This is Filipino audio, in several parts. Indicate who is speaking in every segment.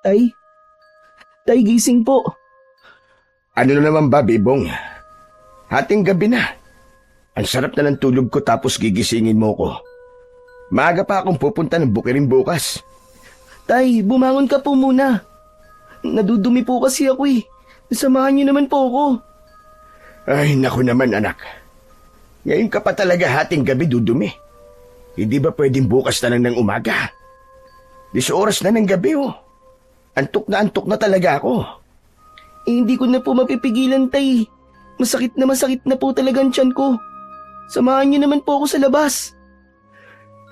Speaker 1: Tay? Tay, gising po.
Speaker 2: Ano na naman ba, Bibong? Hating gabi na. Ang sarap na ng tulog ko tapos gigisingin mo ko. Maaga pa akong pupunta ng bukirin bukas.
Speaker 1: Tay, bumangon ka po muna. Nadudumi po kasi ako eh. Samahan niyo naman po ako.
Speaker 2: Ay, naku naman anak. Ngayon ka pa talaga hating gabi dudumi. Hindi ba pwedeng bukas na lang ng umaga? 10 oras na ng gabi oh. Antok na talaga ako.
Speaker 1: Hindi ko na po mapipigilan, Tay. Masakit na po talaga ang tiyan ko. Samahan niyo naman po ako sa labas.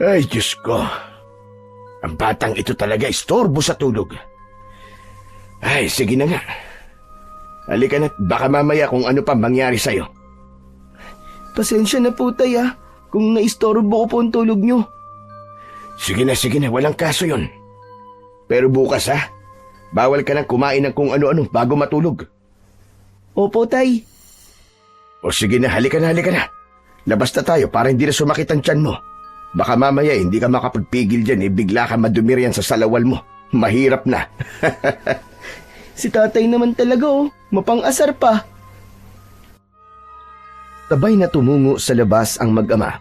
Speaker 2: Ay, Diyos ko. Ang batang ito talaga istorbo sa tulog. Ay, sige na nga. Halika na't baka mamaya kung ano pa mangyari sa'yo.
Speaker 1: Pasensya na po, Tay, kung naistorbo ko po ang tulog niyo.
Speaker 2: Sige na, walang kaso yon. Pero bukas bawal ka nang kumain ng kung ano-ano bago matulog.
Speaker 1: Opo, Tay.
Speaker 2: O sige na, halika na. Labas na tayo para hindi na sumakit ang tiyan mo. Baka mamaya hindi ka makapagpigil dyan bigla ka madumirian sa salawal mo. Mahirap na.
Speaker 1: Si tatay naman talaga mapang-asar pa.
Speaker 3: Sabay na tumungo sa labas ang mag-ama.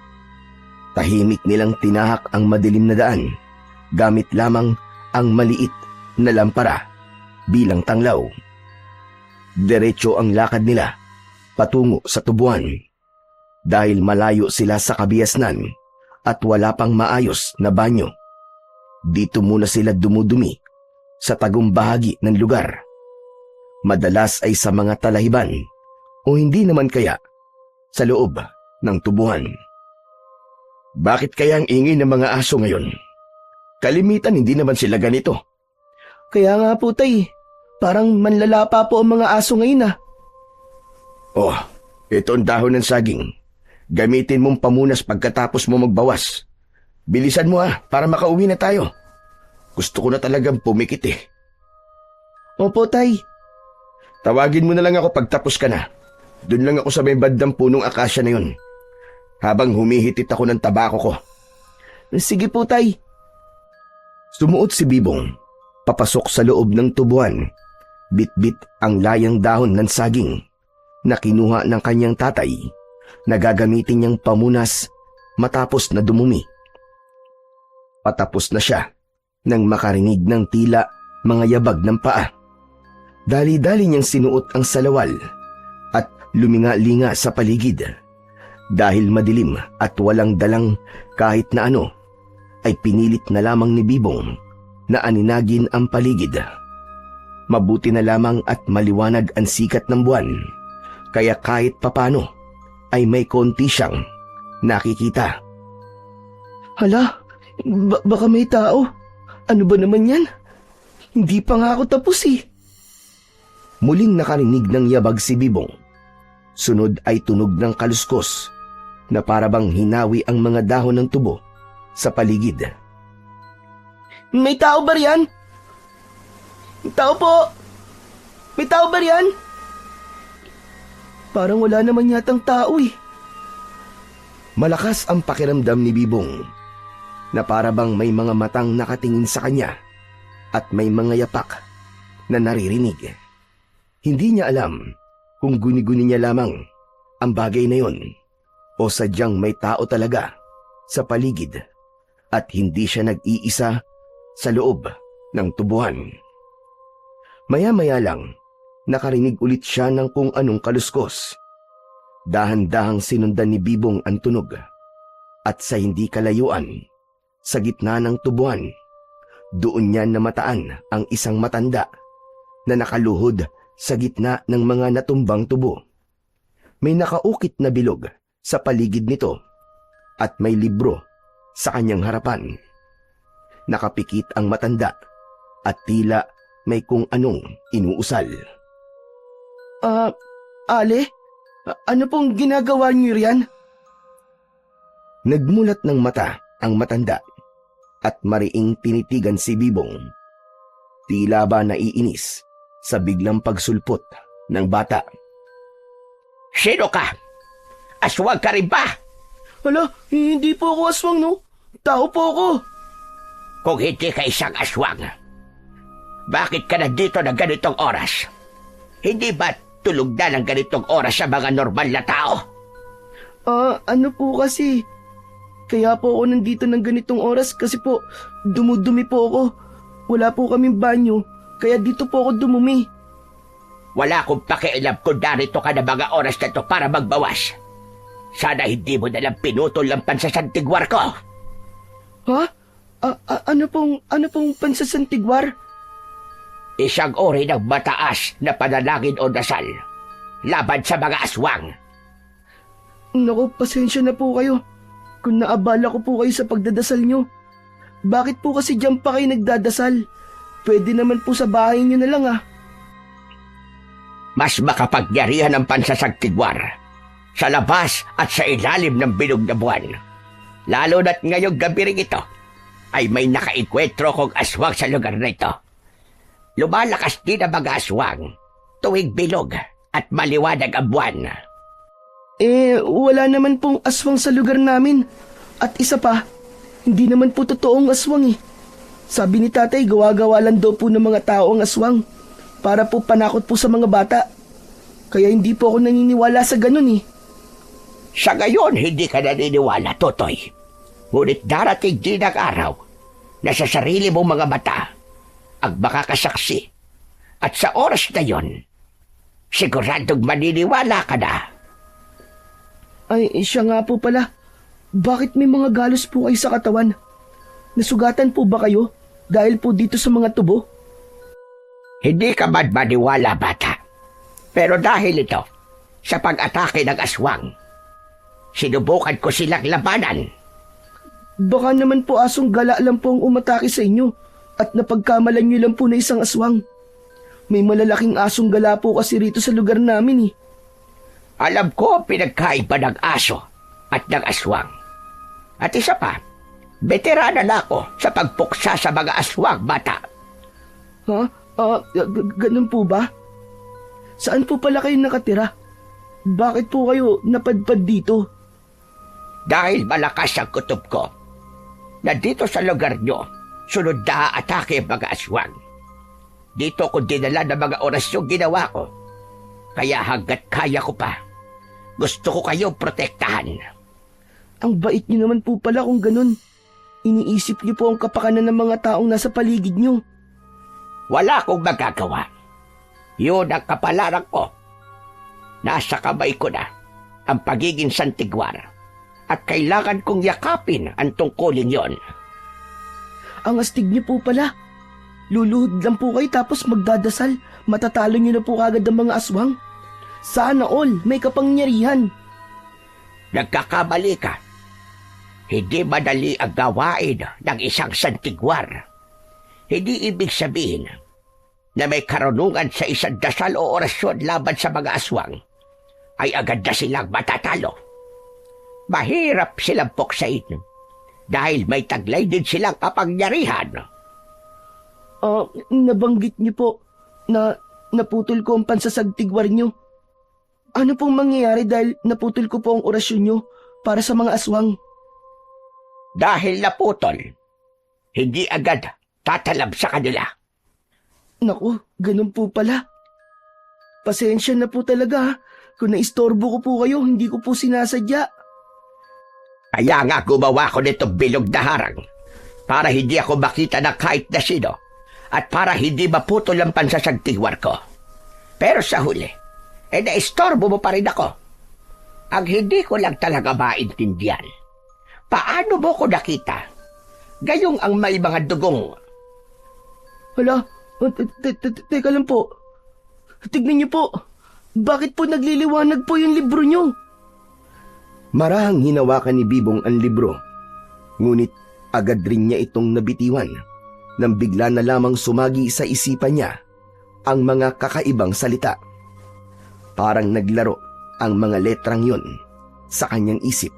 Speaker 3: Tahimik nilang tinahak ang madilim na daan, gamit lamang ang maliit na lampara bilang tanglaw. Diretso ang lakad nila patungo sa tubuan. Dahil malayo sila sa kabiasnan at wala pang maayos na banyo. Dito muna sila dumudumi sa tagong bahagi ng lugar. Madalas ay sa mga talahiban o hindi naman kaya sa loob ng tubuhan.
Speaker 2: Bakit kaya ang ingay ng mga aso ngayon? Kalimitan hindi naman sila ganito.
Speaker 1: Kaya nga po, Tay. Parang manlalapa po ang mga aso ngayon
Speaker 2: Oh, ito ang dahon ng saging. Gamitin mong pamunas pagkatapos mo magbawas. Bilisan mo para makauwi na tayo. Gusto ko na talagang pumikit
Speaker 1: Opo, Tay.
Speaker 2: Tawagin mo na lang ako pagtapos ka na. Doon lang ako sa may bandang punong akasya na yun. Habang humihitit ako ng tabako ko.
Speaker 1: Sige po, Tay.
Speaker 3: Sumuot si Bibong, papasok sa loob ng tubuan. Bit-bit ang layang dahon ng saging na kinuha ng kanyang tatay na gagamitin niyang pamunas matapos na dumumi. Patapos na siya nang makarinig ng tila mga yabag ng paa. Dali-dali niyang sinuot ang salawal at luminga-linga sa paligid. Dahil madilim at walang dalang kahit na ano, ay pinilit na lamang ni Bibong na aninagin ang paligid. Mabuti na lamang at maliwanag ang sikat ng buwan, kaya kahit papano ay may konti siyang nakikita.
Speaker 1: Hala, baka may tao. Ano ba naman yan? Hindi pa nga ako tapos
Speaker 3: Muling nakarinig ng yabag si Bibong. Sunod ay tunog ng kaluskos na parabang hinawi ang mga dahon ng tubo sa paligid.
Speaker 1: May tao ba riyan? Tao po! May tao ba riyan? Parang wala naman yatang tao
Speaker 3: Malakas ang pakiramdam ni Bibong na parabang may mga matang nakatingin sa kanya at may mga yapak na naririnig. Hindi niya alam kung guni-guni niya lamang ang bagay na yon o sadyang may tao talaga sa paligid at hindi siya nag-iisa sa loob ng tubuhan. Maya-maya lang, nakarinig ulit siya ng kung anong kaluskos. Dahan-dahang sinundan ni Bibong ang tunog at sa hindi kalayuan, sa gitna ng tubuhan, doon niya namataan ang isang matanda na nakaluhod sa gitna ng mga natumbang tubo. May nakaukit na bilog sa paligid nito at may libro sa kanyang harapan. Nakapikit ang matanda at tila may kung anong inuusal.
Speaker 1: Ale? Ano pong ginagawa niyo riyan?
Speaker 3: Nagmulat ng mata ang matanda at mariing tinitigan si Bibong. Tila ba naiinis sa biglang pagsulpot ng bata.
Speaker 2: Sino ka? Aswang ka rin ba?
Speaker 1: Hala, hindi po ako aswang, no? Tao po ako.
Speaker 2: Kung hindi ka isang aswang, Bakit ka nandito ng ganitong oras? Hindi ba tulog na ng ganitong oras sa mga normal na tao?
Speaker 1: Ano po kasi? Kaya po ako nandito ng ganitong oras kasi po dumudumi po ako. Wala po kaming banyo, kaya dito po ako dumumi.
Speaker 2: Wala akong pakialam kung narito ka na mga oras na to para magbawas. Sana hindi mo nalang pinutol ang pansasantigwar ko.
Speaker 1: Ha? Ano pong pansasantigwar?
Speaker 2: Isang uri ng mataas na panalangin o dasal laban sa mga aswang.
Speaker 1: Naku, pasensya na po kayo kung naabala ko po kayo sa pagdadasal nyo. Bakit po kasi diyan pa kayo nagdadasal? Pwede naman po sa bahay nyo na lang
Speaker 2: Mas makapagyarihan ang pansasagtigwar sa labas at sa ilalim ng bilog na buwan. Lalo na't ngayong gabi rin ito ay may nakaikwentro kong aswang sa lugar na ito. Lumalakas din ang mga aswang tuwing bilog at maliwanag ang buwan.
Speaker 1: Wala naman pong aswang sa lugar namin. At isa pa, hindi naman po totoong aswang Sabi ni tatay, gawa-gawa lang daw po ng mga tao ang aswang para po panakot po sa mga bata. Kaya hindi po ako naniniwala sa ganun
Speaker 2: Sa ngayon, hindi ka naniniwala, Totoy. Ngunit darating din ang araw na sa sarili mong mga mata ang makakasaksi. At sa oras na yon, siguradong maniniwala ka na.
Speaker 1: Ay, siya nga po pala. Bakit may mga galos po kayo sa katawan? Nasugatan po ba kayo dahil po dito sa mga tubo?
Speaker 2: Hindi ka man maniwala, bata. Pero dahil ito, sa pag-atake ng aswang, sinubukan ko silang labanan.
Speaker 1: Baka naman po asong gala lang po ang umatake sa inyo at napagkamalan nyo lang po na isang aswang. May malalaking asong gala po kasi rito sa lugar namin
Speaker 2: Alam ko ang pinagkaiba ng aso at ng aswang. At isa pa, veterana na ako sa pagpuksa sa mga aswang, bata.
Speaker 1: Ha? Ganun po ba? Saan po pala kayo nakatira? Bakit po kayo napadpad dito?
Speaker 2: Dahil malakas ang kutob ko, na dito sa lugar nyo, sunod na atake ang mga aswang. Dito ko dinala ng mga orasyong ginawa ko. Kaya hanggat kaya ko pa, gusto ko kayong protektahan.
Speaker 1: Ang bait niyo naman po pala kung ganun. Iniisip niyo po ang kapakanan ng mga taong nasa paligid niyo.
Speaker 2: Wala akong magagawa. Yun ang kapalaran ko. Nasa kamay ko na ang pagiging santigwar at kailangan kong yakapin ang tungkulin yon.
Speaker 1: Ang astig niyo po pala. Luluhod lang po kayo tapos magdadasal. Matatalo niyo na po kagad ang mga aswang. Sana all may kapangyarihan.
Speaker 2: Nagkakamali ka. Hindi madali ang gawain ng isang santigwar. Hindi ibig sabihin na may karunungan sa isang dasal o orasyon laban sa mga aswang ay agad na silang matatalo. Mahirap silang puksain dahil may taglay din silang kapangyarihan.
Speaker 1: Nabanggit niyo po na naputol ko ang pansasagtigwar niyo. Ano pong mangyayari dahil naputol ko po ang orasyon niyo para sa mga aswang?
Speaker 2: Dahil naputol, hindi agad tatalab sa kanila.
Speaker 1: Naku, ganun po pala. Pasensya na po talaga kung naistorbo ko po kayo, hindi ko po sinasadya.
Speaker 2: Kaya nga gumawa ko nitong bilog na harang para hindi ako makita na kahit na sino at para hindi maputol ang pansasagtigwar ko. Pero sa huli, naistorbo mo pa rin ako. Ang hindi ko lang talaga maintindihan, paano mo ko nakita? Gayong ang may mga dugong.
Speaker 1: Hala, teka lang po. Tignan niyo po. Bakit po nagliliwanag po yung libro niyo?
Speaker 3: Marahang hinawakan ni Bibong ang libro. Ngunit agad rin niya itong nabitiwan nang bigla na lamang sumagi sa isipan niya ang mga kakaibang salita. Parang naglaro ang mga letrang yun sa kanyang isip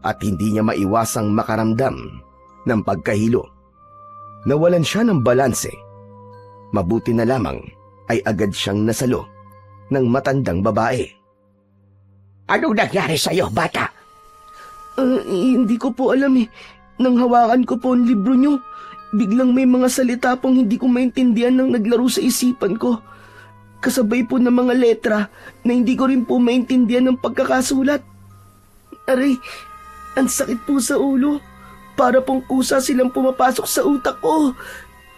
Speaker 3: at hindi niya maiwasang makaramdam ng pagkahilo. Nawalan siya ng balanse. Mabuti na lamang ay agad siyang nasalo ng matandang babae.
Speaker 2: Anong nangyari sa'yo, bata?
Speaker 1: Hindi ko po alam Nang hawakan ko po ang libro niyo, biglang may mga salita pong hindi ko maintindihan nang naglaro sa isipan ko. Kasabay po ng mga letra na hindi ko rin po maintindihan ng pagkakasulat. Aray, ang sakit po sa ulo. Para pong kusa silang pumapasok sa utak ko.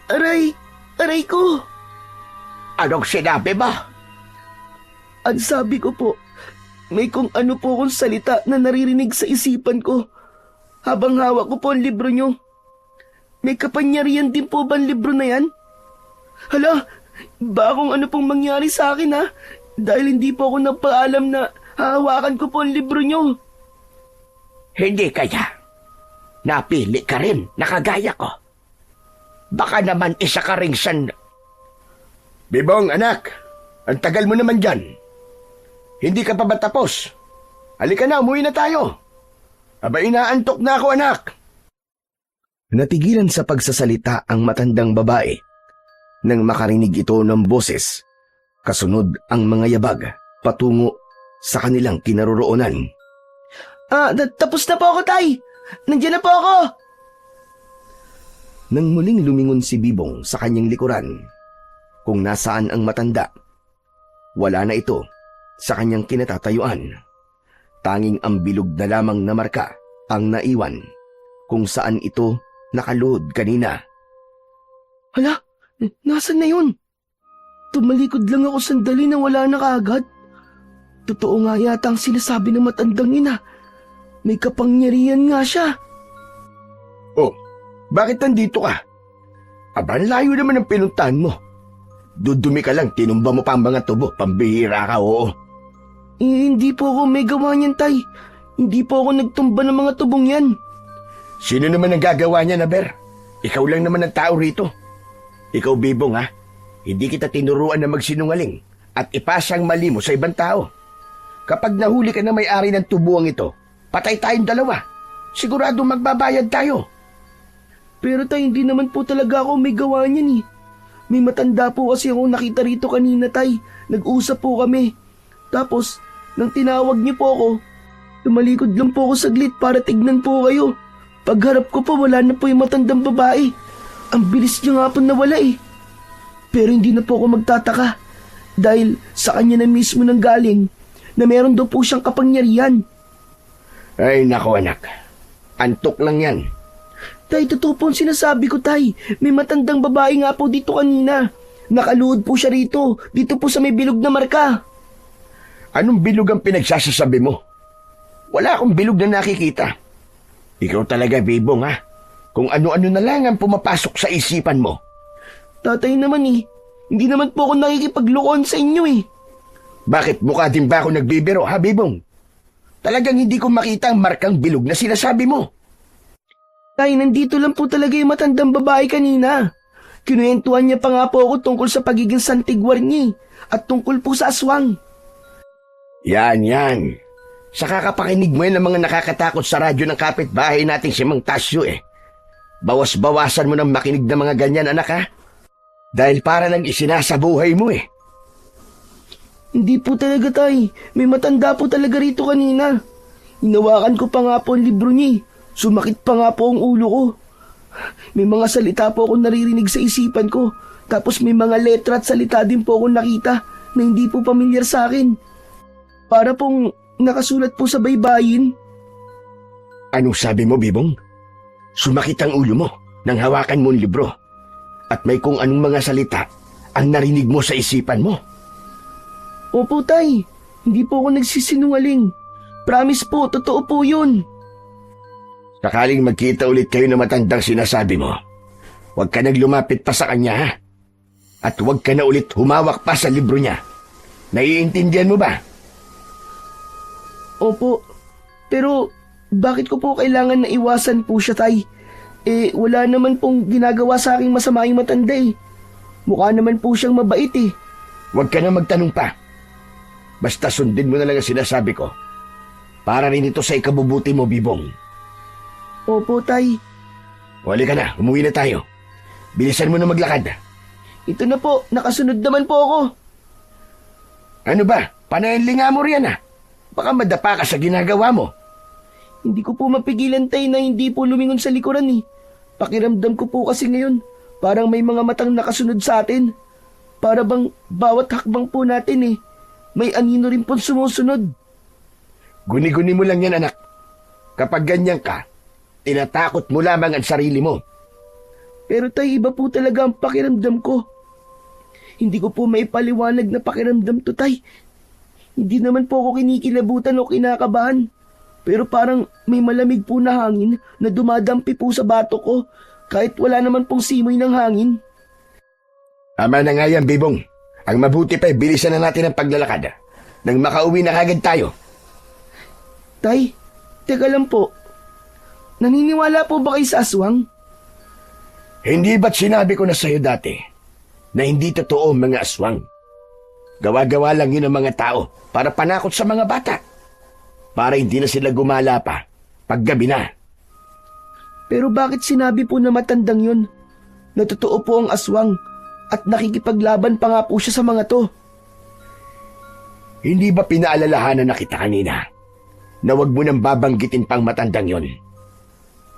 Speaker 1: Aray, aray ko.
Speaker 2: Anong sinabi mo?
Speaker 1: Ang sabi ko po, may kung ano po kong salita na naririnig sa isipan ko. Habang hawak ko po ang libro nyo. May kapangyarihan din po ba ang libro na yan? Hala, ba kung ano pong mangyari sa akin ha? Dahil hindi po ako nagpaalam na hahawakan ko po ang libro nyo.
Speaker 2: Hindi kaya. Napili ka rin, nakagaya ko. Baka naman isa ka ring Bibong, anak, ang tagal mo naman dyan. Hindi ka pa ba tapos? Halika na, umuwi na tayo. Aba, inaantok na ako, anak.
Speaker 3: Natigilan sa pagsasalita ang matandang babae nang makarinig ito ng boses. Kasunod ang mga yabag patungo sa kanilang kinaroroonan.
Speaker 1: Tapos na po ako, Tay. Nandiyan na po ako.
Speaker 3: Nang muling lumingon si Bibong sa kanyang likuran, kung nasaan ang matanda, wala na ito sa kanyang kinatatayuan. Tanging ang bilog na lamang na marka ang naiwan kung saan ito nakaluhod kanina.
Speaker 1: Hala, nasan na yun? Tumalikod lang ako sandali na wala na kaagad. Totoo nga yata ang sinasabi ng matandang ina. May kapangyarihan nga siya.
Speaker 2: Oh, bakit nandito ka? Aba, layo naman ang pinuntahan mo. Dudumi ka lang, tinumba mo pa ang mga tubo. Pambihira ka, oo.
Speaker 1: Hindi po ako may gawa niyan, Tay. Hindi po ako nagtumba ng mga tubong yan.
Speaker 2: Sino naman ang gagawa niya, Naber? Ikaw lang naman ang tao rito. Ikaw, Bibong, ha? Hindi kita tinuruan na magsinungaling at ipasa ang mali mo sa ibang tao. Kapag nahuli ka na may-ari ng tubuang ito, patay tayong dalawa. Sigurado magbabayad tayo.
Speaker 1: Pero Tay, hindi naman po talaga ako may gawa niyan eh. May matanda po kasi akong nakita rito kanina, Tay. Nag-usap po kami. Tapos, nang tinawag niyo po ako, tumalikod lang po ako saglit para tignan po kayo. Pagharap ko po, wala na po yung matandang babae. Ang bilis niya nga po nawala eh. Pero hindi na po ako magtataka. Dahil sa kanya na mismo nang galing na meron daw po siyang kapangyarihan.
Speaker 2: Ay, nako anak. Antok lang yan.
Speaker 1: Tay, totoo po ang sinasabi ko, Tay. May matandang babae nga po dito kanina. Nakaluhod po siya rito. Dito po sa may bilog na marka.
Speaker 2: Anong bilog ang pinagsasasabi mo? Wala akong bilog na nakikita. Ikaw talaga, Bibong, ha? Kung ano-ano na lang ang pumapasok sa isipan mo.
Speaker 1: Tatay naman eh. Hindi naman po ako nakikipaglokohan sa inyo eh.
Speaker 2: Bakit mukha din ba ako nagbibiro, ha, Bibong? Talagang hindi ko makita ang markang bilog na sinasabi mo.
Speaker 1: Tay, nandito lang po talaga yung matandang babae kanina. Kinuwentuhan niya pa nga po ako tungkol sa pagiging santigwar niya at tungkol po sa aswang.
Speaker 2: Yan. Sa kakapakinig mo yan ng mga nakakatakot sa radyo ng kapitbahay nating si Mang Tasyo eh. Bawas-bawasan mo ng makinig ng mga ganyan, anak, ha? Dahil para lang isinasabuhay mo eh.
Speaker 1: Hindi po talaga, Tay. May matanda po talaga rito kanina. Hinawakan ko pa nga po ang libro niya. Sumakit pa nga po ang ulo ko. May mga salita po akong naririnig sa isipan ko. Tapos may mga letra at salita din po akong nakita na hindi po pamilyar sa akin. Para pong nakasulat po sa baybayin.
Speaker 2: Anong sabi mo, Bibong? Sumakit ang ulo mo nang hawakan mo ang libro. At may kung anong mga salita ang narinig mo sa isipan mo.
Speaker 1: Opo, Tay. Hindi po ako nagsisinungaling. Promise po, totoo po yun.
Speaker 2: Sakaling magkita ulit kayo na matandang sinasabi mo, huwag ka nang lumapit pa sa kanya, ha? At huwag ka na ulit humawak pa sa libro niya. Naiintindihan mo ba?
Speaker 1: Opo. Pero bakit ko po kailangan na iwasan po siya, Tay? Wala naman pong ginagawa sa aking masama yung matanda eh. Mukha naman po siyang mabait eh.
Speaker 2: Huwag ka na magtanong pa. Basta sundin mo na lang ang sinasabi ko. Para rin ito sa ikabubuti mo, Bibong.
Speaker 1: Opo, Tay.
Speaker 2: Wali ka na, umuwi na tayo. Bilisan mo na maglakad.
Speaker 1: Ito na po, nakasunod naman po ako.
Speaker 2: Ano ba? Panalinga mo riyan, ha? Baka madapa ka sa ginagawa mo.
Speaker 1: Hindi ko po mapigilan, Tay, na hindi po lumingon sa likuran eh. Pakiramdam ko po kasi ngayon, parang may mga matang nakasunod sa atin. Para bang bawat hakbang po natin may anino rin pong sumusunod.
Speaker 2: Guni-guni mo lang yan, anak. Kapag ganyan ka, tinatakot mo lamang ang sarili mo.
Speaker 1: Pero tay, iba po talaga ang pakiramdam ko. Hindi ko po maipaliwanag na pakiramdam to, tay. Hindi naman po ako kinikilabutan o kinakabahan. Pero parang may malamig po na hangin na dumadampi po sa bato ko kahit wala naman pong simoy ng hangin.
Speaker 2: Tama na nga yan, Bibong. Ang mabuti pa, bilisan na natin ang paglalakad. Nang makauwi na kagad tayo.
Speaker 1: Tay, teka lang po. Naniniwala po ba kayo sa aswang?
Speaker 2: Hindi ba't sinabi ko na sa'yo dati na hindi totoo ang mga aswang? Gawa-gawa lang yun ang mga tao para panakot sa mga bata. Para hindi na sila gumala pa paggabi na.
Speaker 1: Pero bakit sinabi po na matandang yun? Na totoo po ang aswang at nakikipaglaban pa nga po siya sa mga to.
Speaker 2: Hindi ba pinaalalahanan na kita kanina na wag mo nang babanggitin pang matandang yon?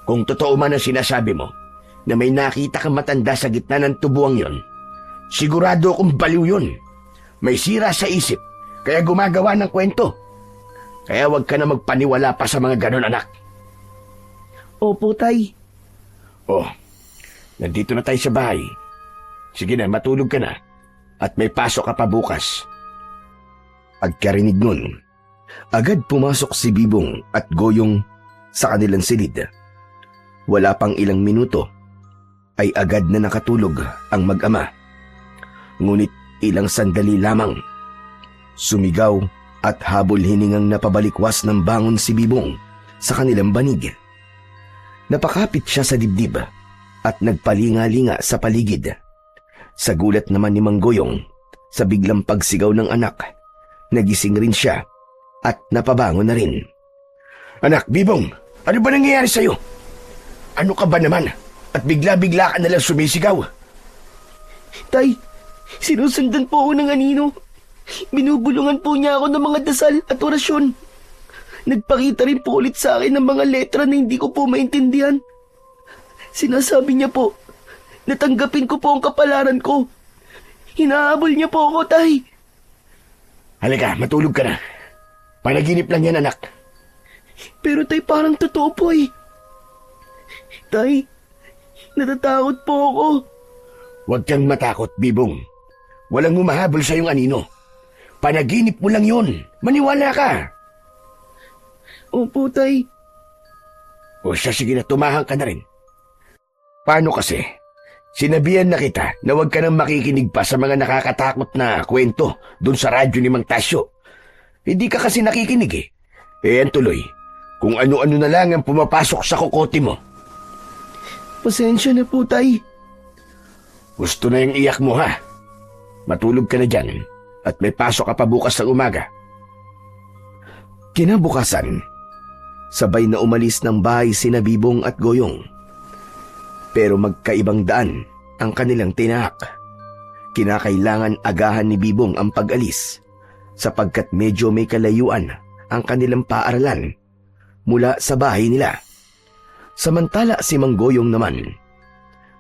Speaker 2: Kung totoo man ang sinasabi mo na may nakita kang matanda sa gitna ng tubuang yon, sigurado akong baliw yun. May sira sa isip kaya gumagawa ng kwento. Kaya wag ka na magpaniwala pa sa mga ganon, anak.
Speaker 1: Opo, tay.
Speaker 2: Oh, nandito na tayo sa bahay. Sige na, matulog ka na. At may pasok ka pa bukas.
Speaker 3: Pagkarinig nun, agad pumasok si Bibong at Goyong sa kanilang silid. Wala pang ilang minuto ay agad na nakatulog ang mag-ama. Ngunit ilang sandali lamang, sumigaw at habol hiningang napabalikwas ng bangon si Bibong sa kanilang banig. Napakapit siya sa dibdib at nagpalinga-linga sa paligid. Sa gulat naman ni Mang Goyong sa biglang pagsigaw ng anak, nagising rin siya at napabangon na rin.
Speaker 2: Anak, Bibong, ano ba nangyayari sa'yo? Ano ka ba naman? At bigla-bigla ka nalang sumisigaw.
Speaker 1: Tay, sinusundan po ako ng anino. Binubulungan po niya ako ng mga dasal at orasyon. Nagpakita rin po ulit sa akin ng mga letra na hindi ko po maintindihan. Sinasabi niya po, natanggapin ko po ang kapalaran ko. Hinahabol niya po ako, tay.
Speaker 2: Halika, matulog ka na. Panaginip lang yan, anak.
Speaker 1: Pero tay, parang totoo po eh. Tay, natatakot po ako.
Speaker 2: Huwag kang matakot, Bibong. Walang humahabol sa iyong anino. Panaginip mo lang yun. Maniwala ka.
Speaker 1: Opo, tay.
Speaker 2: O siya, sige na, tumahang ka na rin. Paano kasi? Sinabihan na kita na huwag ka nang makikinig pa sa mga nakakatakot na kwento dun sa radyo ni Mang Tasyo. Hindi ka kasi nakikinig eh. Yan tuloy, kung ano-ano na lang ang pumapasok sa kokote mo.
Speaker 1: Pasensya na po, tay.
Speaker 2: Gusto na yung iyak mo, ha? Matulog ka na dyan at may pasok ka pa bukas sa umaga.
Speaker 3: Kinabukasan, sabay na umalis ng bahay sina Bibong at Goyong. Pero magkaibang daan ang kanilang tinahak. Kinakailangan agahan ni Bibong ang pag-alis sapagkat medyo may kalayuan ang kanilang paaralan mula sa bahay nila. Samantala si Mang Goyong naman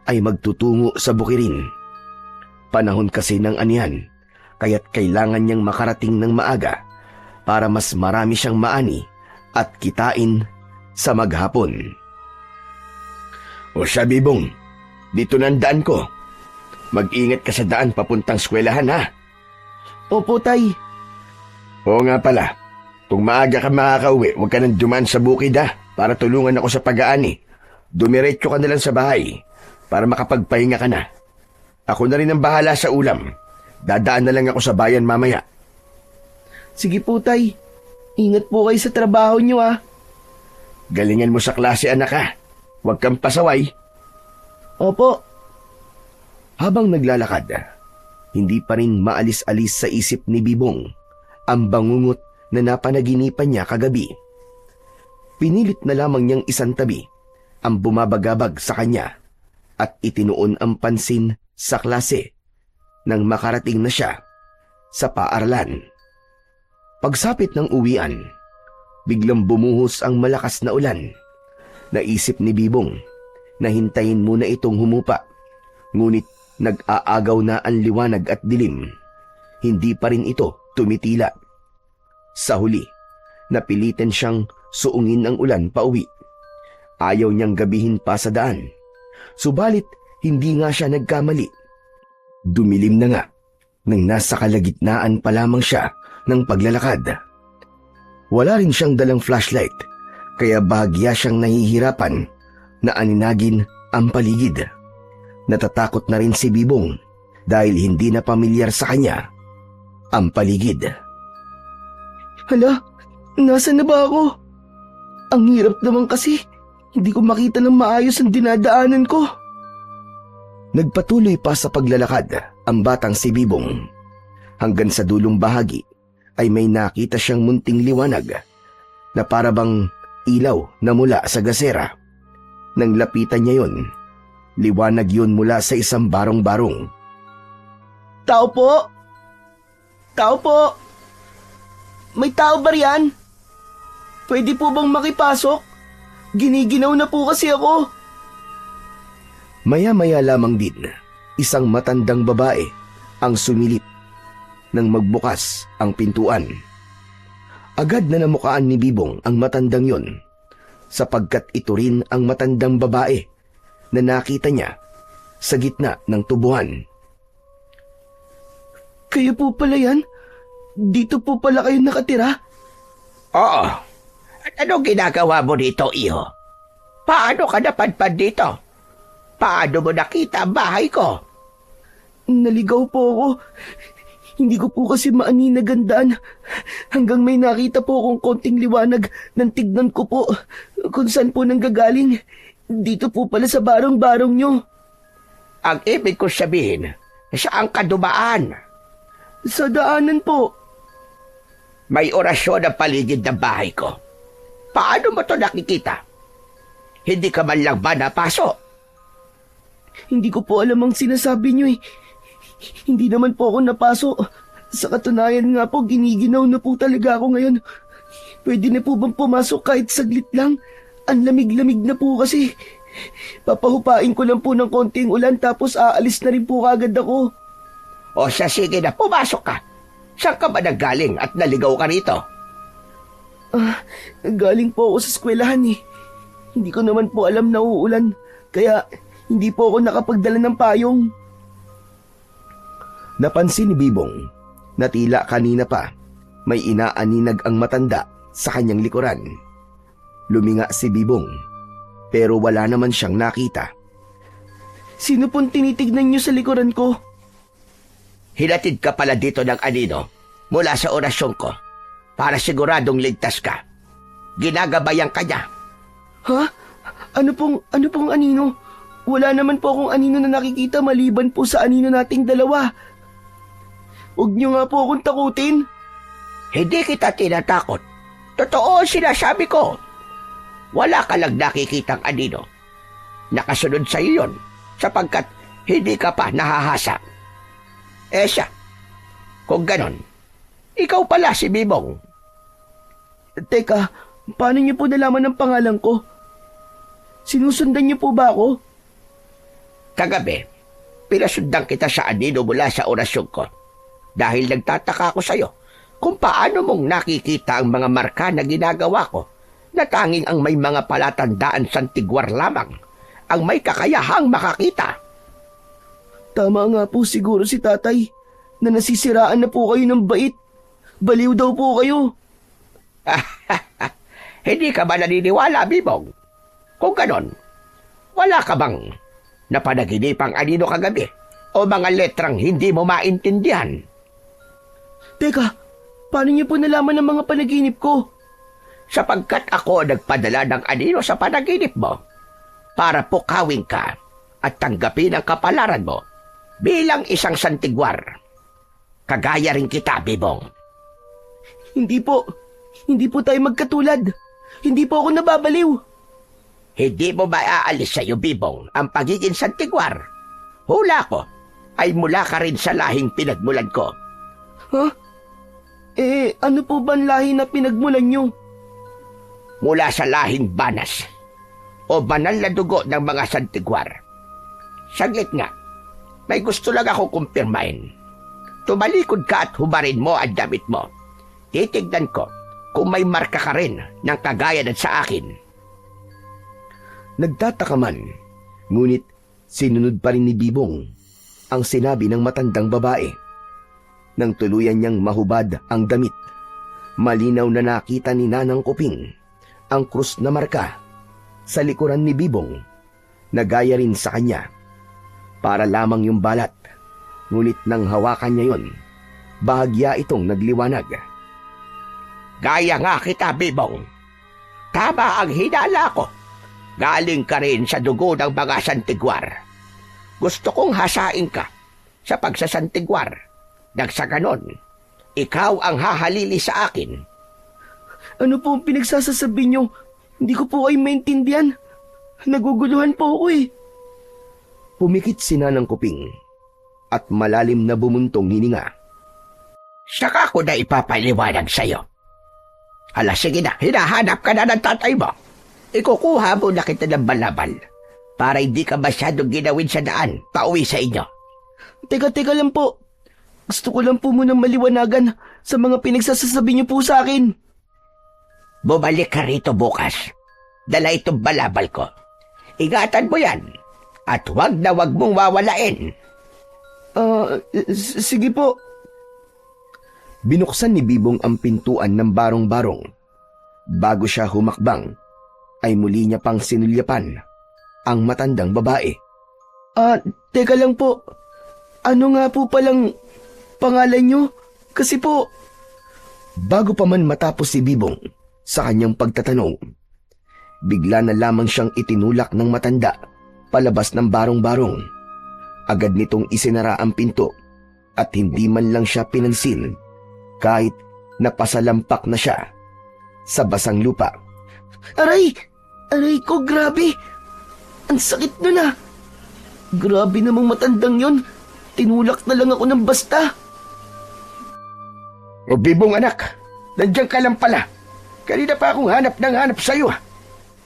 Speaker 3: ay magtutungo sa bukirin. Panahon kasi ng anihan, kaya't kailangan niyang makarating ng maaga para mas marami siyang maani at kitain sa maghapon.
Speaker 2: O siya, Bibong, dito na ang daan ko. Mag-ingat ka sa daan papuntang eskwelahan, ha?
Speaker 1: Opo, tay.
Speaker 2: Oo nga pala, kung maaga ka makakauwi, huwag ka nang dumaan sa bukid, ha? Para tulungan ako sa pag-aani. Dumiretso ka na lang sa bahay para makapagpahinga ka na. Ako na rin ang bahala sa ulam. Dadaan na lang ako sa bayan mamaya.
Speaker 1: Sige po, tay. Ingat po kayo sa trabaho niyo, ha?
Speaker 2: Galingan mo sa klase, anak, ha? Huwag kang pasaway.
Speaker 1: Opo.
Speaker 3: Habang naglalakad, hindi pa rin maalis-alis sa isip ni Bibong ang bangungot na napanaginipan niya kagabi. Pinilit na lamang niyang isantabi ang bumabagabag sa kanya at itinuon ang pansin sa klase nang makarating na siya sa paaralan. Pagsapit ng uwian, biglang bumuhos ang malakas na ulan. Naisip ni Bibong na hintayin muna itong humupa. Ngunit nag-aagaw na ang liwanag at dilim. Hindi pa rin ito tumitila. Sa huli, napilitan siyang suungin ang ulan pauwi. Ayaw niyang gabihin pa sa daan. Subalit, hindi nga siya nagkamali. Dumilim na nga nang nasa kalagitnaan pa lamang siya ng paglalakad. Wala rin siyang dalang flashlight, kaya bahagya siyang nahihirapan na aninagin ang paligid. Natatakot na rin si Bibong dahil hindi na pamilyar sa kanya ang paligid.
Speaker 1: Hala, nasaan na ba ako? Ang hirap naman kasi. Hindi ko makita ng maayos ang dinadaanan ko.
Speaker 3: Nagpatuloy pa sa paglalakad ang batang si Bibong. Hanggang sa dulong bahagi ay may nakita siyang munting liwanag na parabang ilaw na mula sa gasera. Nang lapitan niya yon, liwanag yun mula sa isang barong-barong.
Speaker 1: Tao po! Tao po! May tao ba riyan? Pwede po bang makipasok? Giniginaw na po kasi ako.
Speaker 3: Maya-maya lamang din, isang matandang babae ang sumilip nang magbukas ang pintuan. Agad na namukaan ni Bibong ang matandang yon, sapagkat ito rin ang matandang babae na nakita niya sa gitna ng tubuhan.
Speaker 1: Kayo po pala yan? Dito po pala kayo nakatira?
Speaker 2: Oo. At anong ginagawa mo dito, iho? Paano ka napadpad dito? Paano mo nakita ang bahay ko?
Speaker 1: Naligaw po ako. Hindi ko po kasi maaninagandaan. Hanggang may nakita po akong konting liwanag nang tignan ko po kung saan po nanggagaling. Dito po pala sa barong-barong nyo.
Speaker 2: Ang ibig ko sabihin, saan ka dumaan?
Speaker 1: Sa daanan po.
Speaker 2: May orasyon ang paligid ng bahay ko. Paano mo to nakikita? Hindi ka man lang ba napasok?
Speaker 1: Hindi ko po alam ang sinasabi nyo eh. Hindi naman po ako napasok. Sa katunayan nga po, giniginaw na po talaga ako ngayon. Pwede na po bang pumasok kahit saglit lang? Ang lamig-lamig na po kasi. Papahupain ko lang po ng konting ulan tapos aalis na rin po kagad ako.
Speaker 2: O siya, sige na, pumasok ka. Saan ka ba naggaling at naligaw ka rito?
Speaker 1: Galing po ako sa eskwelahan eh. Hindi ko naman po alam na uulan. Kaya hindi po ako nakapagdala ng payong.
Speaker 3: Napansin ni Bibong na tila kanina pa may inaaninag ang matanda sa kanyang likuran. Luminga si Bibong pero wala naman siyang nakita.
Speaker 1: Sino pong tinitignan niyo sa likuran ko?
Speaker 2: Hinatid ka pala dito ng anino mula sa orasyon ko para siguradong ligtas ka. Ginagabayan ka niya.
Speaker 1: Ha? Ano pong anino? Wala naman po akong anino na nakikita maliban po sa anino nating dalawa. Huwag niyo nga po akong takutin.
Speaker 2: Hindi kita tinatakot. Totoo ang sinasabi ko. Wala ka lang nakikitang anino. Nakasunod sa iyo yun sapagkat hindi ka pa nahahasa. Siya, kung ganon, ikaw pala si Bibong.
Speaker 1: Teka, paano niyo po nalaman ang pangalan ko? Sinusundan niyo po ba ako?
Speaker 2: Kagabi, pinasundan kita sa anino mula sa orasyon ko dahil nagtataka ako sa'yo kung paano mong nakikita ang mga marka na ginagawa ko na tanging ang may mga palatandaan sa tigwar lamang ang may kakayahang makakita.
Speaker 1: Tama nga po siguro si tatay na nasisiraan na po kayo ng bait. Baliw daw po kayo.
Speaker 2: Hindi ka ba naniniwala, Bibong? Kung ganon, wala ka bang napanaginipang anino kagabi o mga letrang hindi mo maintindihan?
Speaker 1: Teka, paano niyo po nalaman ang mga panaginip ko?
Speaker 2: Sapagkat ako nagpadala ng anino sa panaginip mo para pukawin ka at tanggapin ang kapalaran mo bilang isang santigwar. Kagaya rin kita, Bibong.
Speaker 1: Hindi po tayo magkatulad. Hindi po ako nababaliw.
Speaker 2: Hindi mo maaalis sa'yo, Bibong, ang pagiging santigwar. Hula ko ay mula ka rin sa lahing pinagmulan ko.
Speaker 1: Ha? Ano po ba ang lahi na pinagmulan niyo?
Speaker 2: Mula sa lahing Banas o banal na dugo ng mga santigwar. Saglit nga, may gusto lang ako kumpirmahin. Tumalikod ka at hubarin mo ang damit mo. Titignan ko kung may marka ka rin ng kagaya ng sa akin.
Speaker 3: Nagtataka man, ngunit sinunod pa rin ni Bibong ang sinabi ng matandang babae. Nang tuluyan niyang mahubad ang damit, malinaw na nakita ni Nanang Kuping ang krus na marka sa likuran ni Bibong na gaya rin sa kanya. Para lamang yung balat, ngunit nang hawakan niya yon, bahagya itong nagliwanag.
Speaker 2: Gaya nga kita, Bibong. Tama ang hinala ko. Galing ka rin sa dugo ng mga santigwar. Gusto kong hasain ka sa pagsasantigwar. Nang sa ganon, ikaw ang hahalili sa akin.
Speaker 1: Ano po ang pinagsasasabi niyo? Hindi ko po ay maintindihan. Naguguluhan po ako eh.
Speaker 3: Pumikit si Nanang Kuping at malalim na bumuntong hininga.
Speaker 2: Saka ko na ipapaliwanag sa'yo. Hala, sige na, hinahanap ka na ng tatay mo. Ikukuha mo na kita ng balabal para hindi ka masyadong ginawin sa daan pauwi sa inyo.
Speaker 1: Teka lang po. Gusto ko lang po munang maliwanagan sa mga pinagsasasabi niyo po sa akin.
Speaker 2: Bumalik ka rito bukas. Dala itong balabal ko. Ingatan mo yan at wag na wag mong wawalain.
Speaker 1: Sige po.
Speaker 3: Binuksan ni Bibong ang pintuan ng barong-barong. Bago siya humakbang, ay muli niya pang sinulyapan ang matandang babae.
Speaker 1: Teka lang po. Ano nga po palang pangalan niyo? Kasi po...
Speaker 3: Bago pa man matapos si Bibong sa kanyang pagtatanong, bigla na lamang siyang itinulak ng matanda palabas ng barong-barong. Agad nitong isinara ang pinto at hindi man lang siya pinansin kahit napasalampak na siya sa basang lupa.
Speaker 1: Aray! Aray ko, grabe! Ang sakit nun ah! Grabe namang matandang yon. Tinulak na lang ako ng basta.
Speaker 2: O Bibong anak, nandiyan ka lang pala. Kanina pa akong hanap sa'yo.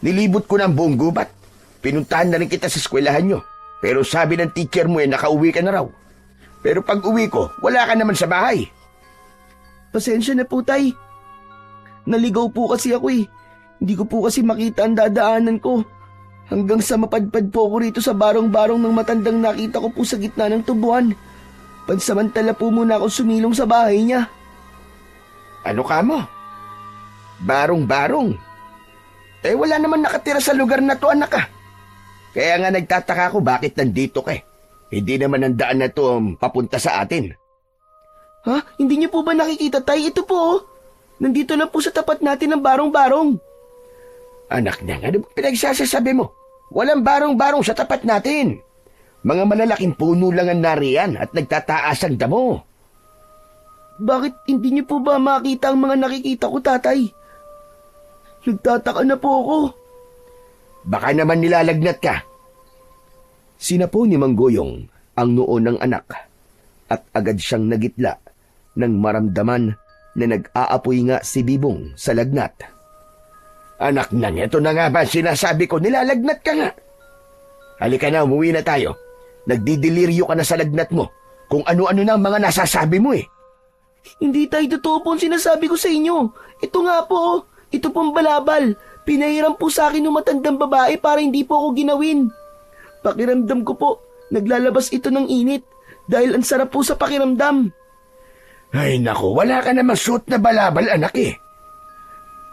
Speaker 2: Nilibot ko ng buong gubat. Pinuntahan na rin kita sa eskwelahan nyo. Pero sabi ng teacher mo nakauwi ka na raw. Pero pag uwi ko, wala ka naman sa bahay.
Speaker 1: Pasensya na po, tay. Naligaw po kasi ako eh. Hindi ko po kasi makita ang dadaanan ko. Hanggang sa mapadpad po ako rito sa barong-barong ng matandang nakita ko po sa gitna ng tubuan. Pansamantala po muna ako sumilong sa bahay niya.
Speaker 2: Ano ka mo? Barong-barong? Wala naman nakatira sa lugar na to, anak ah. Kaya nga nagtataka ako bakit nandito ka eh. Hindi naman ang daan na to papunta sa atin.
Speaker 1: Ha? Hindi niyo po ba nakikita, tay? Ito po oh. Nandito lang po sa tapat natin ng barong-barong.
Speaker 2: Anak na, ano pinagsasasabi mo? Walang barong-barong sa tapat natin. Mga malalaking puno lang ang nariyan at nagtataas ang damo.
Speaker 1: Bakit hindi niyo po ba makita ang mga nakikita ko, tatay? Nagtataka na po ako.
Speaker 2: Baka naman nilalagnat ka.
Speaker 3: Sinapo ni Manggoyong ang noo ng anak at agad siyang nagitla nang maramdaman na nag-aapoy nga si Bibong sa lagnat.
Speaker 2: Anak na, ito na nga ba sinasabi ko, nilalagnat ka nga. Halika na, umuwi na tayo. Nagdidiliryo ka na sa lagnat mo kung ano-ano na ang mga nasasabi mo eh.
Speaker 1: Hindi tayo totoo po ang sinasabi ko sa inyo. Ito nga po, ito pong balabal. Pinahiram po sa akin ng matandang babae para hindi po ako ginawin. Pakiramdam ko po, naglalabas ito ng init dahil ang sarap po sa pakiramdam.
Speaker 2: Ay naku, wala ka namang suot na balabal, anak eh.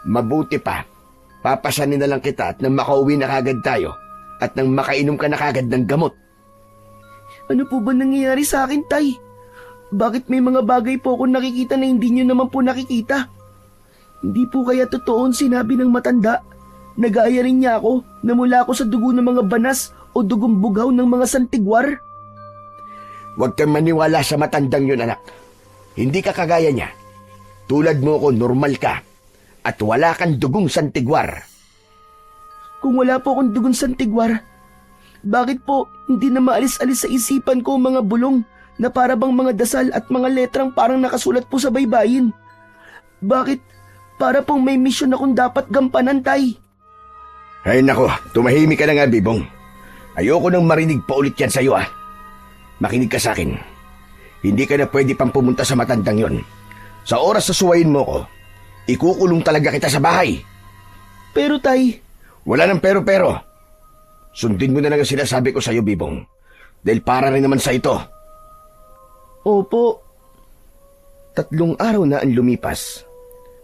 Speaker 2: Mabuti pa, papasanin na lang kita at nang makauwi na kagad tayo at nang makainom ka na kagad ng gamot.
Speaker 1: Ano po ba nangyayari sa akin, tay? Bakit may mga bagay po akong nakikita na hindi nyo naman po nakikita? Hindi po kaya totoo ang sinabi ng matanda? Nag-aaya rin niya ako na mula ako sa dugo ng mga banas o dugong bughaw ng mga santigwar?
Speaker 2: Huwag kang maniwala sa matandang yun, anak. Hindi ka kagaya niya. Tulad mo ko, normal ka. At wala kang dugong santigwar.
Speaker 1: Kung wala po akong dugong santigwar, bakit po hindi na maalis-alis sa isipan ko ang mga bulong na para bang mga dasal at mga letrang parang nakasulat po sa baybayin? Bakit para pong may misyon akong dapat gampanan, tay?
Speaker 2: Ay nako, tumahimik ka na nga, Bibong. Ayoko nang marinig pa ulit yan sa'yo, ah. Makinig ka sa akin. Hindi ka na pwede pang pumunta sa matandang yon. Sa oras na suwayin mo ko, ikukulong talaga kita sa bahay.
Speaker 1: Pero tay,
Speaker 2: Wala nang pero-pero. Sundin mo na lang ang sinasabi ko sa'yo, Bibong. Dahil para rin naman sa ito.
Speaker 1: opo,
Speaker 3: 3 araw na ang lumipas.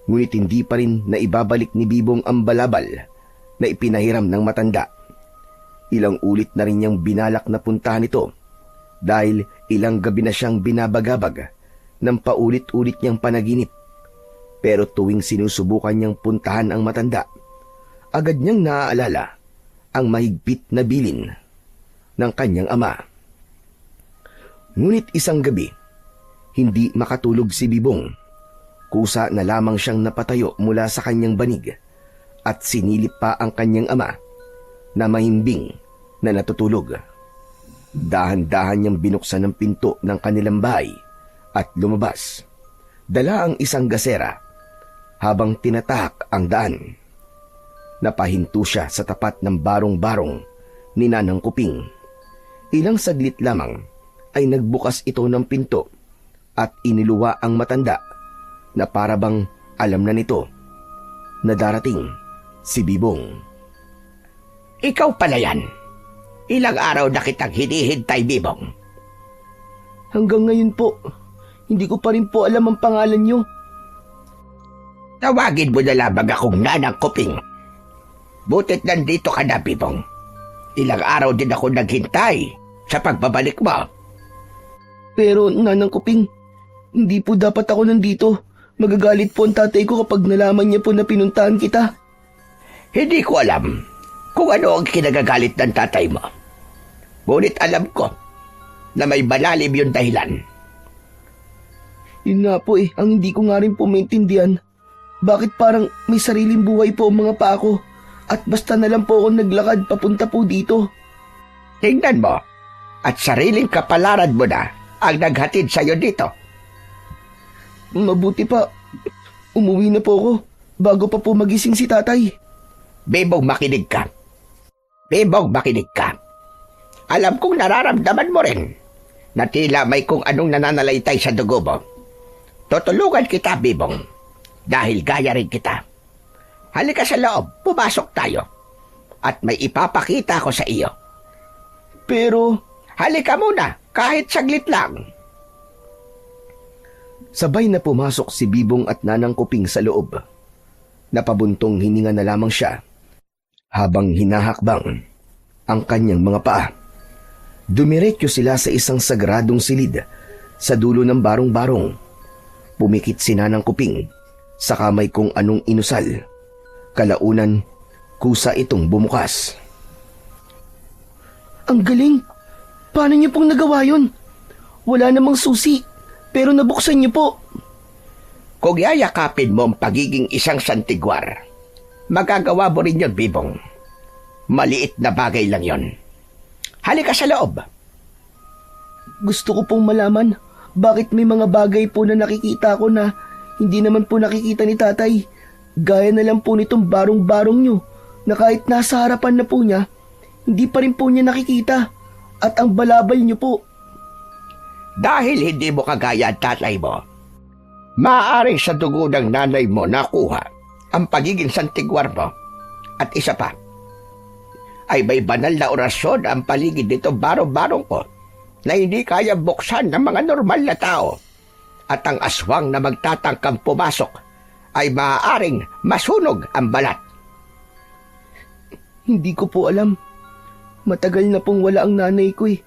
Speaker 3: Ngunit hindi pa rin naibabalik ni Bibong ang balabal na ipinahiram ng matanda. Ilang ulit na rin niyang binalak na puntahan ito dahil ilang gabi na siyang binabagabag ng paulit-ulit niyang panaginip. Pero tuwing sinusubukan niyang puntahan ang matanda, agad niyang naaalala ang mahigpit na bilin ng kanyang ama. Ngunit isang gabi, hindi makatulog si Bibong. Kusa na lamang siyang napatayo mula sa kanyang banig at sinilip pa ang kanyang ama na mahimbing na natutulog. Dahan-dahan niyang binuksan ang pinto ng kanilang bahay at lumabas. Dala ang isang gasera habang tinatahak ang daan. Napahinto siya sa tapat ng barong-barong ni Nanang Kuping. Ilang saglit lamang ay nagbukas ito ng pinto at iniluwa ang matanda na parabang alam na nito na darating si Bibong.
Speaker 2: Ikaw pala yan. Ilang araw na kitang hinihintay, Bibong.
Speaker 1: hanggang ngayon po, hindi ko pa rin po alam ang pangalan niyo.
Speaker 2: Tawagin mo na lamang akong Nanang Kuping. Butit nandito ka na, Bibong. Ilang araw din ako naghintay sa pagbabalik mo.
Speaker 1: Pero Nanang Kuping, hindi po dapat ako nandito. Magagalit po ang tatay ko kapag nalaman niya po na pinuntahan kita.
Speaker 2: Hindi ko alam kung ano ang kinagagalit ng tatay mo. Ngunit alam ko na may malalim yung dahilan.
Speaker 1: Yun nga po ang hindi ko nga rin po maintindihan. Bakit parang may sariling buhay po ang mga paa ko at basta na lang po ako naglakad papunta po dito.
Speaker 2: Tingnan mo at sariling kapalaran mo na ang naghatid sa'yo dito.
Speaker 1: Mabuti pa, umuwi na po ako bago pa po magising si tatay.
Speaker 2: Bibong, makinig ka. Bibong, makinig ka. Alam kong nararamdaman mo rin na tila may kung anong nananalaytay sa dugo mo. Tutulungan kita, Bibong, dahil gaya rin kita. Halika sa loob, pumasok tayo. At may ipapakita ko sa iyo.
Speaker 1: Pero,
Speaker 2: Halika muna, kahit saglit lang.
Speaker 3: Sabay na pumasok si Bibong at Nanang Kuping sa loob. Napabuntong hininga na lamang siya habang hinahakbang ang kanyang mga paa. Dumiretso sila sa isang sagradong silid sa dulo ng barong-barong. Pumikit si Nanang Kuping sa kamay kung anong inusal. Kalaunan, kusa itong bumukas.
Speaker 1: ang galing. Paano niyo pong nagawa yun? Wala namang susi, pero nabuksan niyo po.
Speaker 2: Kung yayakapin mo ang pagiging isang santigwar, magagawa mo rin yun, Bibong. Maliit na bagay lang yon. Halika sa loob.
Speaker 1: Gusto ko pong malaman bakit may mga bagay po na nakikita ko na hindi naman po nakikita ni tatay. Gaya na lang po nitong barong-barong nyo na kahit nasa harapan na po niya, hindi pa rin po niya nakikita. At ang balabal nyo po.
Speaker 2: Dahil hindi mo kagaya ang tatay mo, maaaring sa dugo ng nanay mo nakuha ang pagiging santigwar mo. At isa pa, ay may banal na orasyon ang paligid nito barong-barong ko na hindi kaya buksan ng mga normal na tao. At ang aswang na magtatangkang pumasok ay maaaring masunog ang balat.
Speaker 1: Hindi ko po alam. Matagal na pong wala ang nanay ko eh.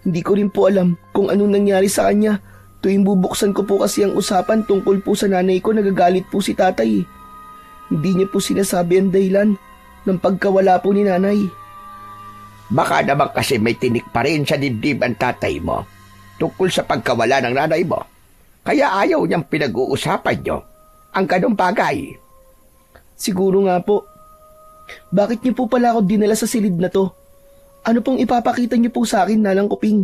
Speaker 1: Hindi ko rin po alam kung anong nangyari sa kanya. Tuwing bubuksan ko po kasi ang usapan tungkol po sa nanay ko, nagagalit po si tatay eh. Hindi niya po sinasabi ang dahilan ng pagkawala po ni nanay.
Speaker 2: Baka naman kasi may tinik pa rin sa dibdib ang tatay mo tungkol sa pagkawala ng nanay mo. Kaya ayaw niyang pinag-uusapan niyo ang ganong bagay.
Speaker 1: Siguro nga po. Bakit niyo po pala ako dinala sa silid na to? Ano pong ipapakita niyo po sa akin, Nanang Kuping?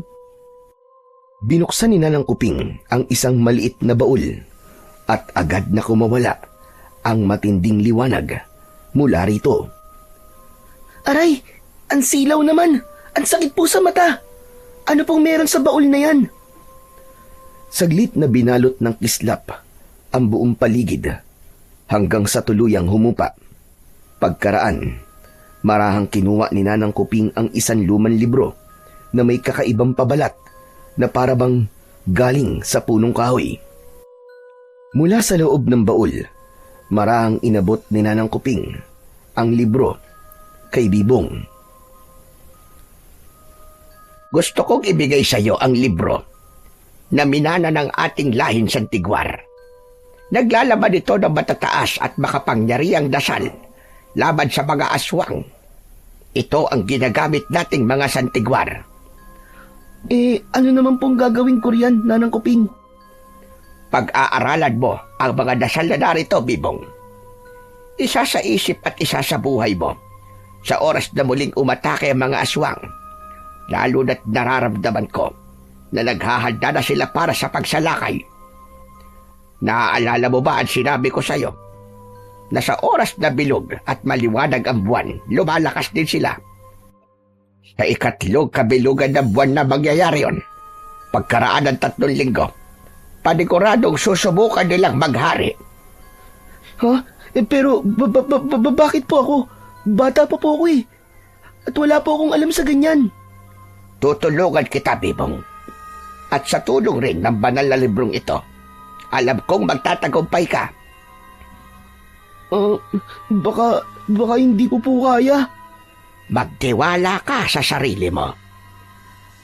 Speaker 3: Binuksan ni Nanang Kuping ang isang maliit na baul at agad na kumawala ang matinding liwanag mula rito.
Speaker 1: Aray, ang silaw naman. Ang sakit po sa mata. Ano pong meron sa baul na yan?
Speaker 3: Saglit na binalot ng kislap ang buong paligid hanggang sa tuluyang humupa. Pagkaraan, marahang kinuha ni Nanang Kuping ang isang lumang libro na may kakaibang pabalat na parabang galing sa punong kahoy. Mula sa loob ng baul, marahang inabot ni Nanang Kuping ang libro kay Bibong.
Speaker 2: Gusto kong ibigay sa iyo ang libro na minana ng ating lahing Santigwar. Naglalaban ito ng matataas at makapangyarihang dasal laban sa mga aswang. Ito ang ginagamit nating mga Santigwar.
Speaker 1: Ano naman pong gagawin ko riyan, Nanang Kuping?
Speaker 2: Pag-aaralan mo ang mga dasal na narito, Bibong. Isa sa isip at isa sa buhay mo sa oras na muling umatake ang mga aswang. Lalo na't nararamdaman ko na naghahanda na sila para sa pagsalakay. Naaalala mo ba ang sinabi ko sa iyo? Na sa oras na bilog at maliwanag ang buwan, lumalakas din sila. Sa ikatlong kabilugan ng buwan na mangyayari yon, pagkaraan ng 3 linggo, paniguradong susubukan nilang maghari.
Speaker 1: Ha? Pero bakit po ako? Bata pa po ako eh. At wala po akong alam sa ganyan.
Speaker 2: Tutulungan kita, Bibong. At sa tulong rin ng banal na librong ito, alam kong magtatagumpay ka.
Speaker 1: Baka hindi ko po kaya.
Speaker 2: Magtiwala ka sa sarili mo.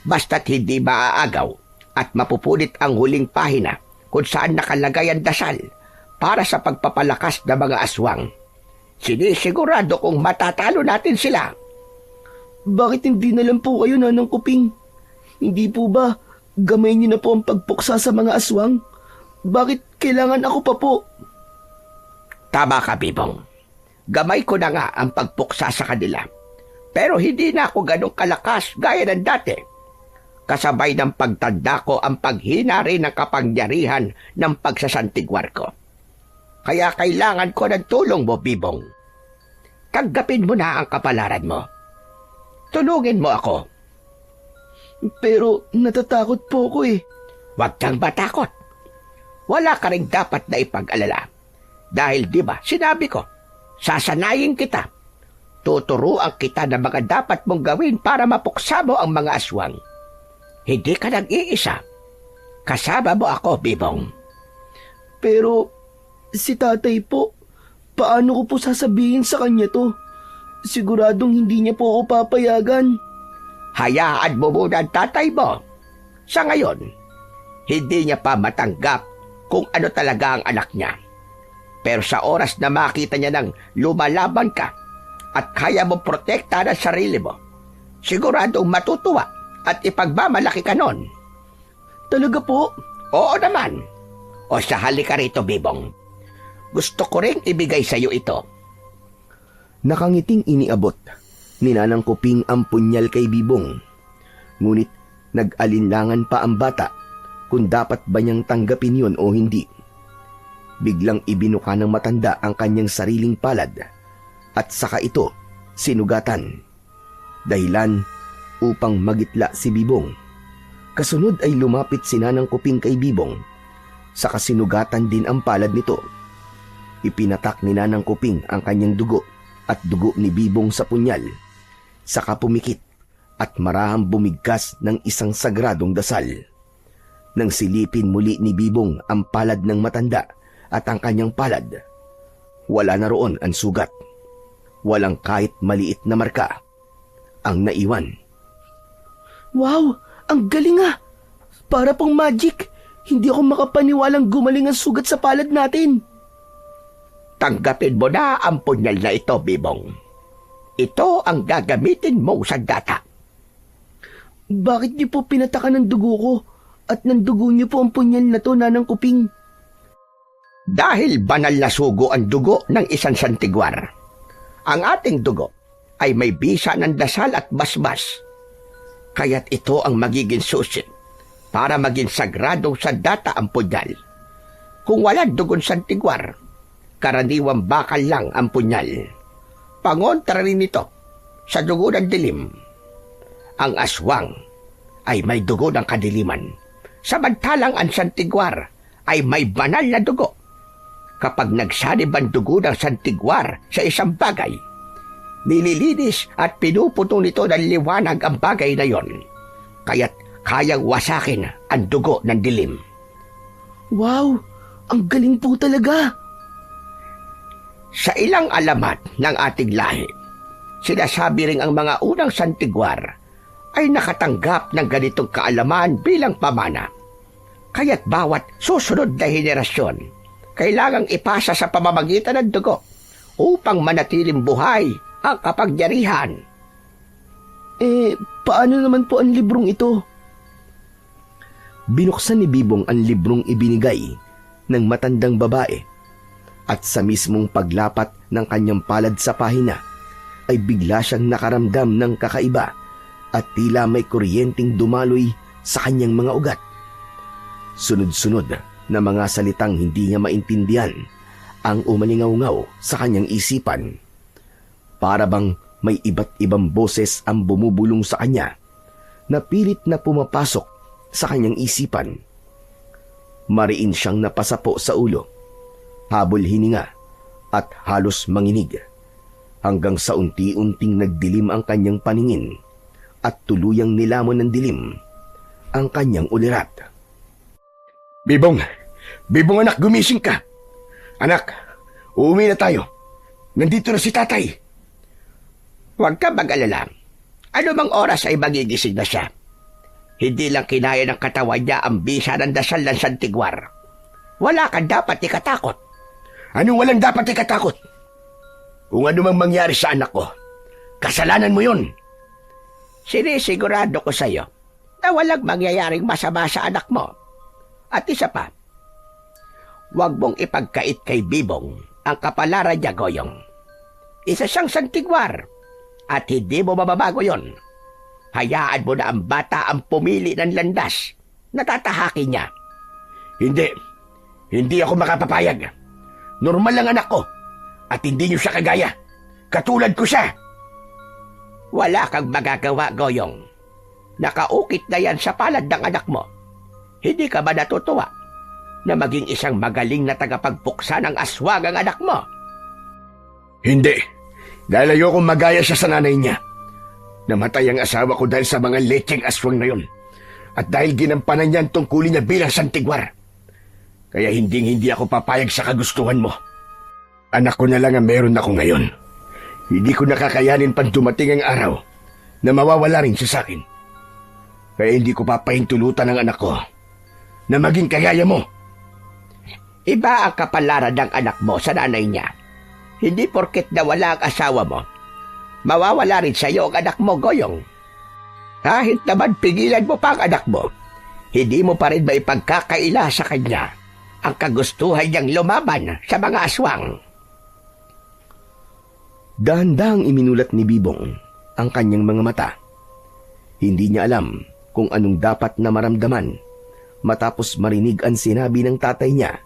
Speaker 2: Basta't hindi maaagaw at mapupunit ang huling pahina kung saan nakalagay ang dasal para sa pagpapalakas ng mga aswang. Sinisigurado kong matatalo natin sila.
Speaker 1: Bakit hindi na lang po kayo, Nanang Kuping? Hindi po ba gamay niyo na po ang pagpuksa sa mga aswang? Bakit kailangan ako pa po?
Speaker 2: Tama ka, Bibong. Gamay ko na nga ang pagpuksa sa kanila. Pero hindi na ako ganong kalakas gaya ng dati. Kasabay ng pagtanda ko ang paghina rin ng kapangyarihan ng pagsasantigwar ko. Kaya kailangan ko ng tulong mo, Bibong. Tanggapin mo na ang kapalaran mo. Tulungin mo ako.
Speaker 1: Pero natatakot po ako eh.
Speaker 2: Huwag kang matakot. Wala ka rin dapat na ipag-alala. Dahil di ba, sinabi ko, sasanayin kita. Tuturuan kita ng mga dapat mong gawin para mapuksa mo ang mga aswang. Hindi ka nag-iisa. Kasama mo ako, Bibong.
Speaker 1: Pero si tatay po, paano ko po sasabihin sa kanya to? Siguradong hindi niya po ako papayagan.
Speaker 2: Hayaan mo muna ang tatay mo. Sa ngayon, hindi niya pa matanggap kung ano talaga ang anak niya. Pero sa oras na makita niya nang lumalaban ka at kaya mo protektahan ang sarili mo, siguradong matutuwa at ipagmamalaki ka nun.
Speaker 1: Talaga po?
Speaker 2: Oo naman. O sa halika rito, Bibong. Gusto ko rin ibigay sa iyo ito.
Speaker 3: Nakangiting iniabot ni Nanang Kuping ang punyal kay Bibong. Ngunit nag-alinlangan pa ang bata kung dapat ba niyang tanggapin yun o hindi. Biglang ibinuka ng matanda ang kanyang sariling palad at saka ito sinugatan. Dahilan upang magitla si Bibong. Kasunod ay lumapit si Nanang Kuping kay Bibong. Saka sinugatan din ang palad nito. Ipinatak ni Nanang Kuping ang kanyang dugo at dugo ni Bibong sa punyal. Saka pumikit at marahang bumigkas ng isang sagradong dasal. Nang silipin muli ni Bibong ang palad ng matanda at ang kanyang palad, wala na roon ang sugat. Walang kahit maliit na marka ang naiwan.
Speaker 1: Wow! Ang galing ah! Para pong magic! Hindi ako makapaniwalang gumaling ang sugat sa palad natin.
Speaker 2: Tanggapin mo na ang punyal na ito, Bibong. Ito ang gagamitin mo sa data.
Speaker 1: Bakit niyo po pinatakan ng dugo ko at nandugo niyo po ang punyal na to, Nanang Kuping?
Speaker 2: Dahil banal na sugo ang dugo ng isang santigwar. Ang ating dugo ay may bisa ng dasal at basbas. Kaya't ito ang magiging susi para maging sagradong sandata ang punyal. Kung walang dugon santigwar, karaniwang bakal lang ang punyal. Pangontra rin ito, sa dugo ng dilim. Ang aswang ay may dugo ng kadiliman, samantalang ang santigwar ay may banal na dugo. Kapag nagsanib ang dugo ng santigwar sa isang bagay, nililinis at pinuputol nito ng liwanag ang bagay na yon, kaya't kayang wasakin ang dugo ng dilim.
Speaker 1: Wow, ang galing po talaga.
Speaker 2: Sa ilang alamat ng ating lahi, sinasabi ring ang mga unang santigwar ay nakatanggap ng ganitong kaalaman bilang pamana. Kaya't bawat susunod na henerasyon, kailangang ipasa sa pamamagitan ng dugo upang manatiling buhay ang kapangyarihan.
Speaker 1: Paano naman po ang librong ito?
Speaker 3: Binuksan ni Bibong ang librong ibinigay ng matandang babae at sa mismong paglapat ng kanyang palad sa pahina ay bigla siyang nakaramdam ng kakaiba at tila may kuryenteng dumaloy sa kanyang mga ugat. Sunod-sunod na mga salitang hindi niya maintindihan ang umalingaw-ngaw sa kanyang isipan. Para bang may iba't ibang boses ang bumubulong sa kanya na pilit na pumapasok sa kanyang isipan. Mariin siyang napasapo sa ulo, habol hininga at halos manginig, hanggang sa unti-unting nagdilim ang kanyang paningin at tuluyang nilamon ng dilim ang kanyang ulirat.
Speaker 2: Bibong! Bibong anak, gumising ka! Anak, uuwi na tayo. Nandito na si tatay. Huwag ka mag-alala. Ano mang oras ay magigising na siya. Hindi lang kinaya ng katawan niya ang bisa ng dasal ng santigwar. Wala kang dapat ikatakot. Anong walang dapat ikatakot? Kung ano mang mangyari sa anak ko, kasalanan mo yun. Sinisigurado ko sa iyo na walang mangyayaring masama sa anak mo. At isa pa, huwag mong ipagkait kay Bibong ang kapalaran niya, Goyong. Isa siyang santigwar at hindi mo mababago yon. Hayaan mo na ang bata ang pumili ng landas na tatahakin niya. Hindi ako makapapayag. Normal lang anak ko at hindi niyo siya kagaya. Katulad ko siya. Wala kang magagawa, Goyong. Nakaukit na yan sa palad ng anak mo. Hindi ka ba natutuwa na maging isang magaling na tagapagpuksa ng aswang ang anak mo? Hindi. Dahil ayokong magaya siya sa nanay niya. Namatay ang asawa ko dahil sa mga lecheng aswang na yun. At dahil ginampanan niya ang tungkulin niya bilang santigwar. Kaya hindi ako papayag sa kagustuhan mo. Anak ko na lang ang meron ako ngayon. Hindi ko nakakayanin pang dumating ang araw na mawawala rin siya sa akin. Kaya hindi ko papahintulutan ang anak ko na maging kagaya mo. Iba ang kapalaran ng anak mo sa nanay niya. Hindi porket nawala ang asawa mo, mawawala rin sa iyo ang anak mo, Goyong. Kahit naman pigilan mo pa ang anak mo, hindi mo pa rin maipagkakaila sa kanya ang kagustuhan niyang lumaban sa mga aswang.
Speaker 3: Dahan-dahang iminulat ni Bibong ang kanyang mga mata. Hindi niya alam kung anong dapat na maramdaman matapos marinig ang sinabi ng tatay niya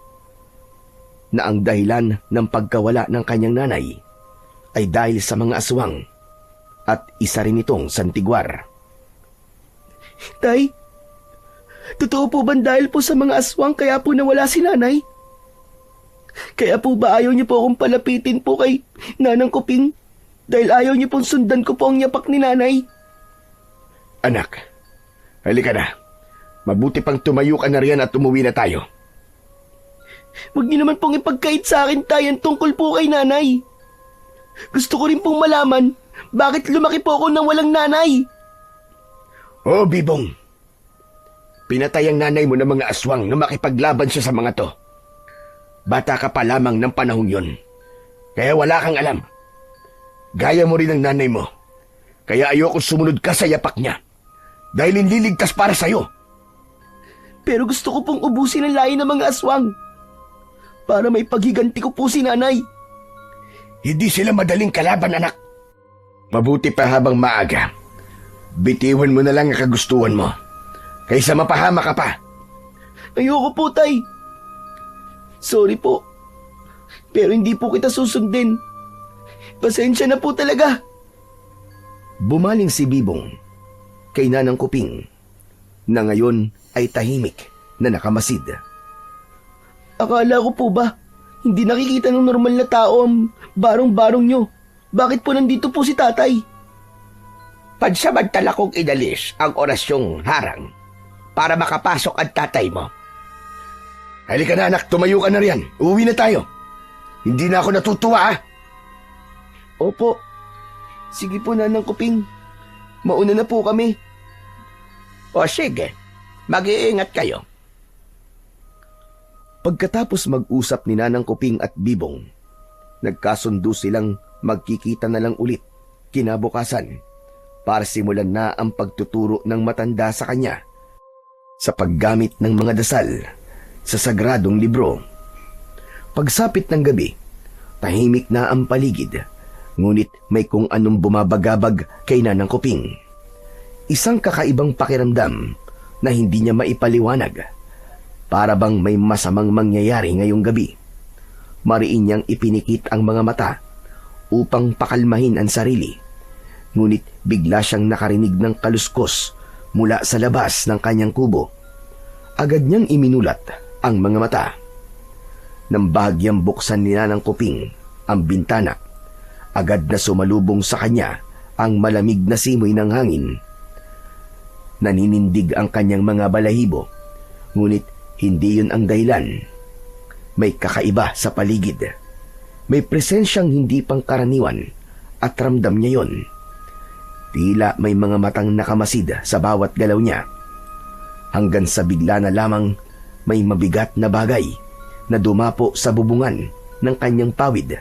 Speaker 3: na ang dahilan ng pagkawala ng kanyang nanay ay dahil sa mga aswang at isa rin itong santigwar.
Speaker 1: Tay, totoo po ba dahil po sa mga aswang kaya po nawala si nanay? Kaya po ba ayaw niyo po akong palapitin po kay Nanang Kuping dahil ayaw niyo pong sundan ko po ang yapak ni nanay?
Speaker 2: Anak, halika na. Mabuti pang tumayo ka na riyan at umuwi na tayo.
Speaker 1: Huwag niyo naman pong ipagkait sa akin, tay, ang tungkol po kay nanay. Gusto ko rin pong malaman bakit lumaki po ako nang walang nanay.
Speaker 2: Oh, Bibong. Pinatay ang nanay mo ng mga aswang na makipaglaban siya sa mga to. Bata ka pa lamang ng panahong yun. Kaya wala kang alam. Gaya mo rin ang nanay mo. Kaya ayoko sumunod ka sa yapak niya. Dahil hindi ligtas para sa'yo.
Speaker 1: Pero gusto ko pong ubusin ang lahi ng mga aswang para may paghiganti ko po si nanay.
Speaker 2: Hindi sila madaling kalaban, anak. Mabuti pa habang maaga. Bitiwan mo na lang ang kagustuhan mo. Kaysa mapahama ka pa.
Speaker 1: Ayoko po, tay. Sorry po. Pero hindi po kita susundin. Pasensya na po talaga.
Speaker 3: Bumaling si Bibong kay Nanang Kuping na ngayon ay tahimik na nakamasid.
Speaker 1: Akala ko po ba, hindi nakikita ng normal na tao ang barong-barong nyo? Bakit po nandito po si tatay?
Speaker 2: Pansamantala kong inalis ang orasyong harang para makapasok ang tatay mo. Halika na anak, tumayo ka na riyan. Uwi na tayo. Hindi na ako natutuwa ah.
Speaker 1: Opo. Sige po, Nanang Kuping. Mauna na po kami.
Speaker 2: O sige, mag-iingat kayo.
Speaker 3: Pagkatapos mag-usap ni Nanang Kuping at Bibong, nagkasundo silang magkikita na lang ulit kinabukasan para simulan na ang pagtuturo ng matanda sa kanya sa paggamit ng mga dasal sa sagradong libro. Pagsapit ng gabi, tahimik na ang paligid, ngunit may kung anong bumabagabag kay Nanang Kuping. Isang kakaibang pakiramdam na hindi niya maipaliwanag. Para bang may masamang mangyayari ngayong gabi. Mariin niyang ipinikit ang mga mata upang pakalmahin ang sarili. Ngunit bigla siyang nakarinig ng kaluskos mula sa labas ng kanyang kubo. Agad niyang iminulat ang mga mata. Nang bahagyang buksan ni Nanang Kuping ang bintana, agad na sumalubong sa kanya ang malamig na simoy ng hangin. Naninindig ang kanyang mga balahibo, ngunit hindi yun ang dahilan. May kakaiba sa paligid. May presensyang hindi pangkaraniwan at ramdam niya yon. Tila may mga matang nakamasid sa bawat galaw niya. Hanggang sa bigla na lamang may mabigat na bagay na dumapo sa bubungan ng kanyang pawid.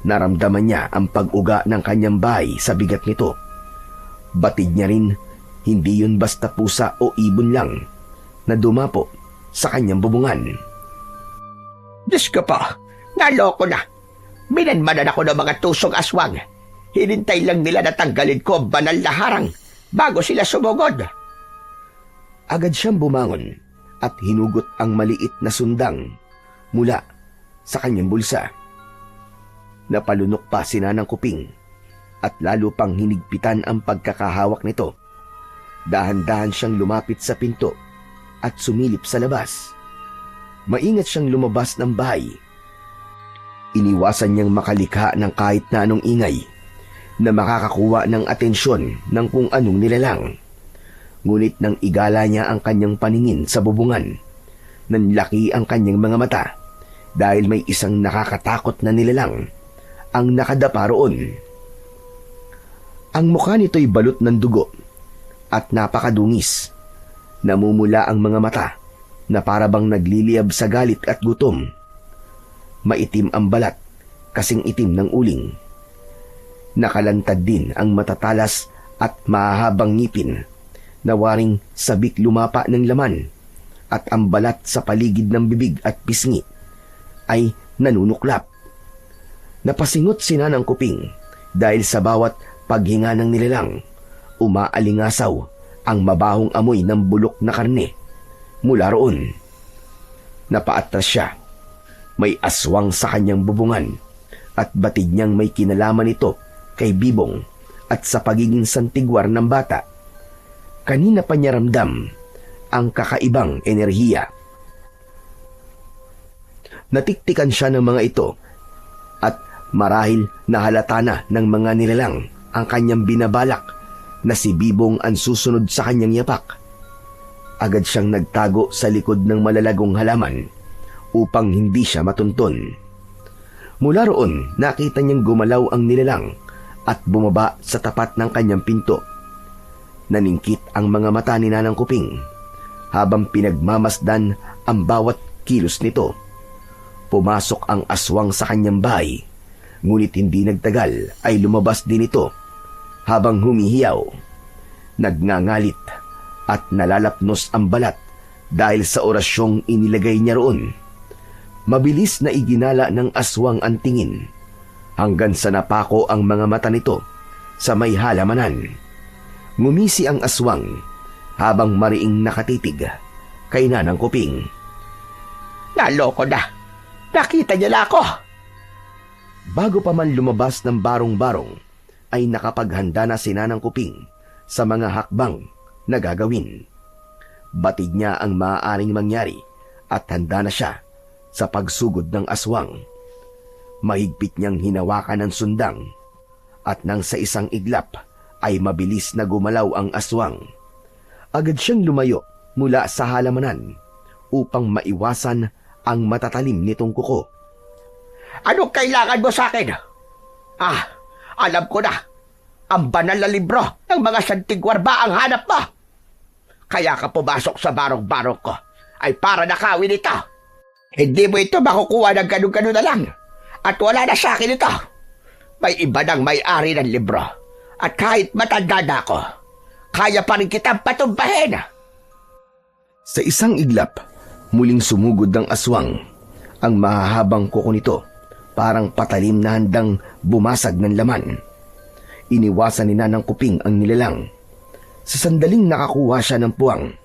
Speaker 3: Naramdaman niya ang pag-uga ng kanyang bahay sa bigat nito. Batid niya rin, hindi yun basta pusa o ibon lang na dumapo sa kanyang bubungan.
Speaker 2: Diyos ko po, naloko na. Minanmanan ako ng mga tusong aswang. Hinintay lang nila na tanggalin ko ang banal na harang bago sila sumugod.
Speaker 3: Agad siyang bumangon at hinugot ang maliit na sundang mula sa kanyang bulsa. Napalunok pa si Nanang Kuping at lalo pang hinigpitan ang pagkakahawak nito. Dahan-dahan siyang lumapit sa pinto at sumilip sa labas. Maingat siyang lumabas ng bahay. Iniwasan niyang makalikha ng kahit na anong ingay na makakakuha ng atensyon ng kung anong nilalang. Ngunit nang igala niya ang kanyang paningin sa bubungan, nanlaki ang kanyang mga mata dahil may isang nakakatakot na nilalang ang nakadapa roon. Ang mukha nito'y balot ng dugo at napakadungis. Namumula ang mga mata na parabang nagliliyab sa galit at gutom. Maitim ang balat, kasing itim ng uling. Nakalantad din ang matatalas at mahahabang ngipin na waring sabik lumapa ng laman, at ang balat sa paligid ng bibig at pisngi ay nanunuklap. Napasingot si Nanang Kuping dahil sa bawat paghinga ng nilalang, umaalingasaw ang mabahong amoy ng bulok na karne mula roon. Napaatras siya. May aswang sa kanyang bubungan at batid niyang may kinalaman ito kay Bibong at sa pagiging santigwar ng bata. Kanina pa niya ramdam ang kakaibang enerhiya. Natiktikan siya ng mga ito at marahil nahalata na ng mga nilalang ang kanyang binabalak na si Bibong ang susunod sa kanyang yapak. Agad siyang nagtago sa likod ng malalagong halaman upang hindi siya matuntun. Mula roon, nakita niyang gumalaw ang nilalang at bumaba sa tapat ng kanyang pinto. Naningkit ang mga mata ni Nanang Kuping habang pinagmamasdan ang bawat kilos nito. Pumasok ang aswang sa kanyang bahay, ngunit hindi nagtagal ay lumabas din ito habang humihiyaw. Nagngangalit at nalalapnos ang balat dahil sa orasyong inilagay niya roon. Mabilis na iginala ng aswang ang tingin hanggang sa napako ang mga mata nito sa may halamanan. Ngumisi ang aswang habang mariing nakatitig kay Nanang Kuping.
Speaker 2: Naloko na. Nakita niya na ako.
Speaker 3: Bago pa man lumabas ng barong-barong, ay nakapaghanda na si Nanang Kuping sa mga hakbang na gagawin. Batid niya ang maaaring mangyari at handa na siya sa pagsugod ng aswang. Mahigpit niyang hinawakan ang sundang at nang sa isang iglap ay mabilis na gumalaw ang aswang. Agad siyang lumayo mula sa halamanan upang maiwasan ang matatalim nitong kuko.
Speaker 2: Anong kailangan mo sa akin? Alam ko na. Ang banal na libro ng mga santigwar ba ang hanap mo? Kaya ka pumasok sa barong-barong ko ay para nakawin ito. Hindi mo ito makukuha ng ganun-ganun na lang. At wala na sa akin ito. May iba ng may-ari ng libro. At kahit matanda na ako, kaya pa rin kitang patumbahin.
Speaker 3: Sa isang iglap, muling sumugod ng aswang. Ang mahahabang kuko nito, parang patalim na handang bumasag ng laman. Iniwasan ni Nanang Kuping ang nilalang. Sa sandaling nakakuha siya ng puwang,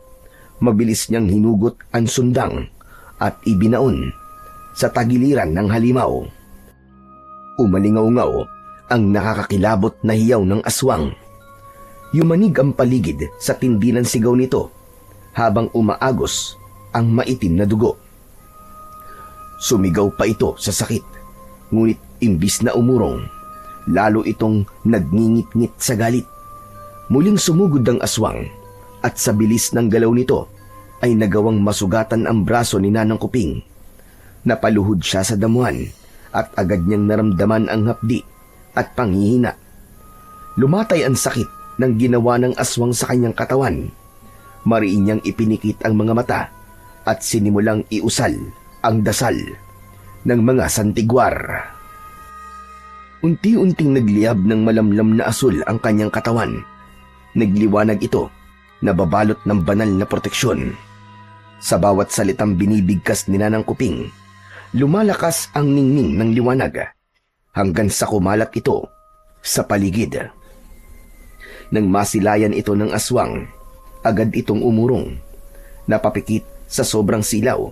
Speaker 3: mabilis niyang hinugot ang sundang at ibinaon sa tagiliran ng halimaw. Umalingaw-ngaw ang nakakakilabot na hiyaw ng aswang. Yumanig ang paligid sa tindi ng sigaw nito habang umaagos ang maitim na dugo. Sumigaw pa ito sa sakit, ngunit imbis na umurong, lalo itong nagngingit-ngit sa galit. Muling sumugod ang aswang at sa bilis ng galaw nito ay nagawang masugatan ang braso ni Nanang Kuping. Napaluhod siya sa damuhan at agad niyang naramdaman ang hapdi at panghihina. Lumatay ang sakit ng ginawa ng aswang sa kanyang katawan. Mariin niyang ipinikit ang mga mata at sinimulang iusal ang dasal ng mga santigwar. Unti-unting nagliyab ng malamlam na asul ang kanyang katawan. Nagliwanag ito na babalot ng banal na proteksyon. Sa bawat salitang binibigkas ni Nanang Kuping, lumalakas ang ningning ng liwanag hanggang sa kumalat ito sa paligid. Nang masilayan ito ng aswang, agad itong umurong. Napapikit sa sobrang silaw,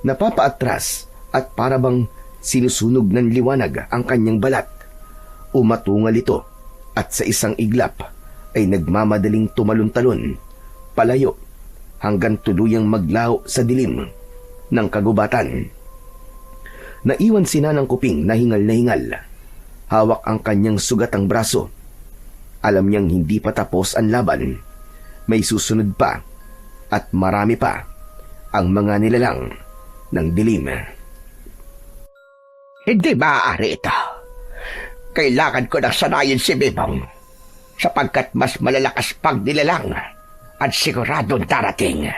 Speaker 3: napapaatras at parabang sinusunog ng liwanag ang kanyang balat. Umatungal ito at sa isang iglap ay nagmamadaling tumalon-talon, palayo, hanggang tuluyang maglaho sa dilim ng kagubatan. Naiwan si Nanang Kuping na hingal na hingal. Hawak ang kanyang sugatang braso. Alam niyang hindi pa tapos ang laban. May susunod pa at marami pa ang mga nilalang ng dilim.
Speaker 2: Hindi maaari ito. Kailangan ko na sanayin si Bibong sapagkat mas malalakas pang nilalang at siguradong darating.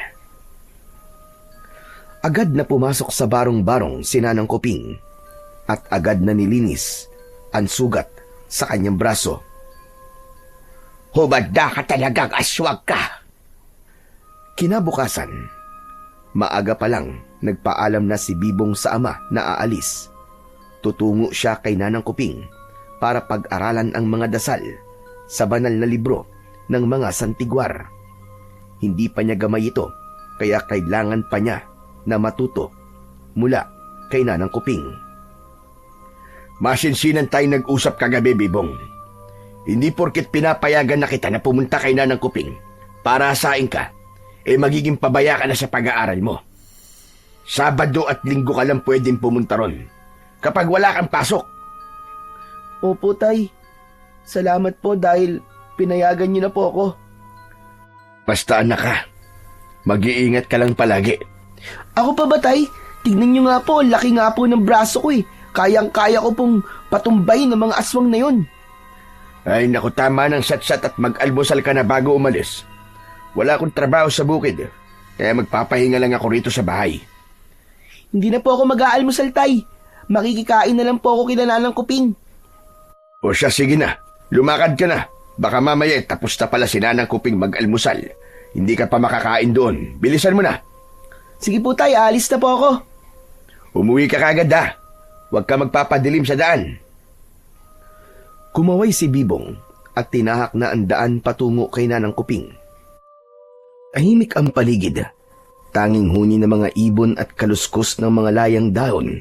Speaker 3: Agad na pumasok sa barong-barong si Nanang Kuping at agad na nilinis ang sugat sa kanyang braso.
Speaker 2: Humanda ka talagang aswag ka.
Speaker 3: Kinabukasan, maaga pa lang nagpaalam na si Bibong sa ama na aalis. Tutungo siya kay Nanang Kuping para pag-aralan ang mga dasal sa banal na libro ng mga santigwar. Hindi pa niya gamay ito, kaya kailangan pa niya na matuto mula kay Nanang Kuping.
Speaker 2: Masinsinan tayo nag-usap kagabi, Bibong. Hindi porket pinapayagan na kita na pumunta kay Nanang Kuping para asain ka, magiging pabaya ka na sa pag-aaral mo. Sabado at Linggo ka lang pwedeng pumunta ron kapag wala kang pasok.
Speaker 1: Opo, Tay. Salamat po dahil pinayagan niyo na po ako.
Speaker 2: Basta anak ka, mag-iingat ka lang palagi.
Speaker 1: Ako pa ba, Tay? Tignan niyo nga po, laki nga po ng braso ko eh. Kayang-kaya ko pong patumbayin ng mga aswang na yun.
Speaker 2: Ay naku, tama ng satsat at mag-almusal ka na bago umalis. Wala akong trabaho sa bukid, kaya magpapahinga lang ako rito sa bahay.
Speaker 1: Hindi na po ako mag-aalmusal, Tay. Makikikain na lang po ako kina Nanang Kuping.
Speaker 2: O siya, sige na. Lumakad ka na. Baka mamaya tapos na pala si Nanang Kuping mag-almusal. Hindi ka pa makakain doon. Bilisan mo na.
Speaker 1: Sige po, Tay. Aalis na po ako.
Speaker 2: Umuwi ka kagad ha. Huwag ka magpapadilim sa daan.
Speaker 3: Kumaway si Bibong at tinahak na ang daan patungo kay Nanang Kuping. Tahimik ang paligid. Tanging huni ng mga ibon at kaluskos ng mga layang daon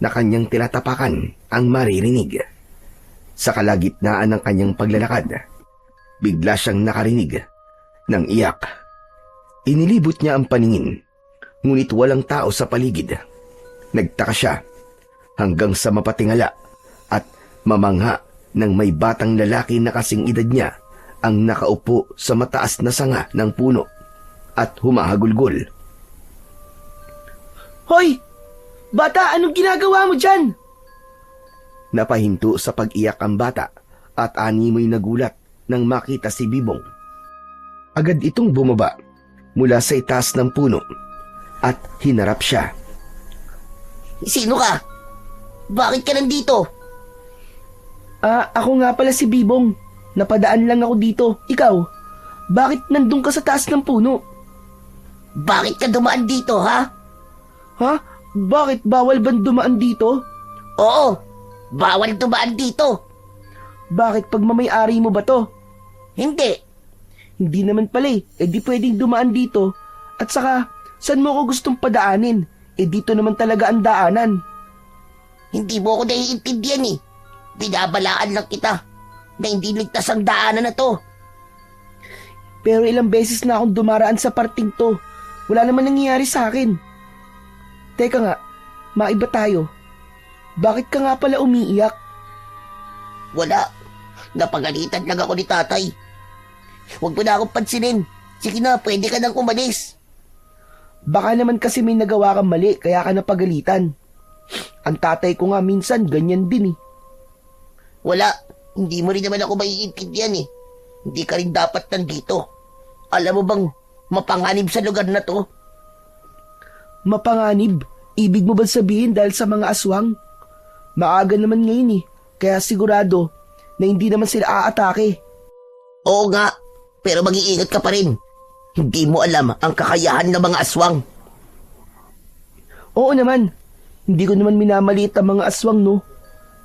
Speaker 3: na kanyang tinatapakan ang maririnig. Sa kalagitnaan ng kanyang paglalakad, bigla siyang nakarinig ng iyak. Inilibot niya ang paningin, ngunit walang tao sa paligid. Nagtaka siya hanggang sa mapatingala at mamangha ng may batang lalaki na kasing edad niya ang nakaupo sa mataas na sanga ng puno at humahagulgol.
Speaker 1: Hoy! Bata, anong ginagawa mo dyan?
Speaker 3: Napahinto sa pag-iyak ang bata at animoy nagulat nang makita si Bibong. Agad itong bumaba mula sa itaas ng puno at hinarap siya.
Speaker 4: Sino ka? Bakit ka nandito?
Speaker 1: Ako nga pala si Bibong. Napadaan lang ako dito. Ikaw, bakit nandun ka sa taas ng puno?
Speaker 4: Bakit ka dumaan dito, ha?
Speaker 1: Ha? Bakit bawal bang dumaan dito?
Speaker 4: Oo, bawal dumaan dito.
Speaker 1: Bakit pagmamay-ari mo ba to?
Speaker 4: Hindi.
Speaker 1: Hindi naman pala eh. Di pwedeng dumaan dito. At saka, saan mo ko gustong padaanin? Dito naman talaga ang daanan.
Speaker 4: Hindi mo ako naiintindihan eh. Binabalaan lang kita na hindi ligtas ang daanan na to.
Speaker 1: Pero ilang beses na akong dumaraan sa parting to. Wala naman nangyayari sa akin. Teka nga, maiba tayo. Bakit ka nga pala umiiyak?
Speaker 4: Wala. Napagalitan lang ako ni tatay. Huwag mo na akong pansinin. Sige na, pwede ka nang umalis.
Speaker 1: Baka naman kasi may nagawa kang mali kaya ka napagalitan. Ang tatay ko nga minsan ganyan din eh.
Speaker 4: Wala. Hindi mo rin naman ako maiintindihan eh. Hindi ka rin dapat nandito. Alam mo bang mapanganib sa lugar na to?
Speaker 1: Mapanganib? Ibig mo ba sabihin dahil sa mga aswang? Maaga naman ngayon eh, kaya sigurado na hindi naman sila aatake.
Speaker 4: Oo nga, pero mag-iingat ka pa rin. Hindi mo alam ang kakayahan ng mga aswang.
Speaker 1: Oo naman, hindi ko naman minamaliit ang mga aswang no.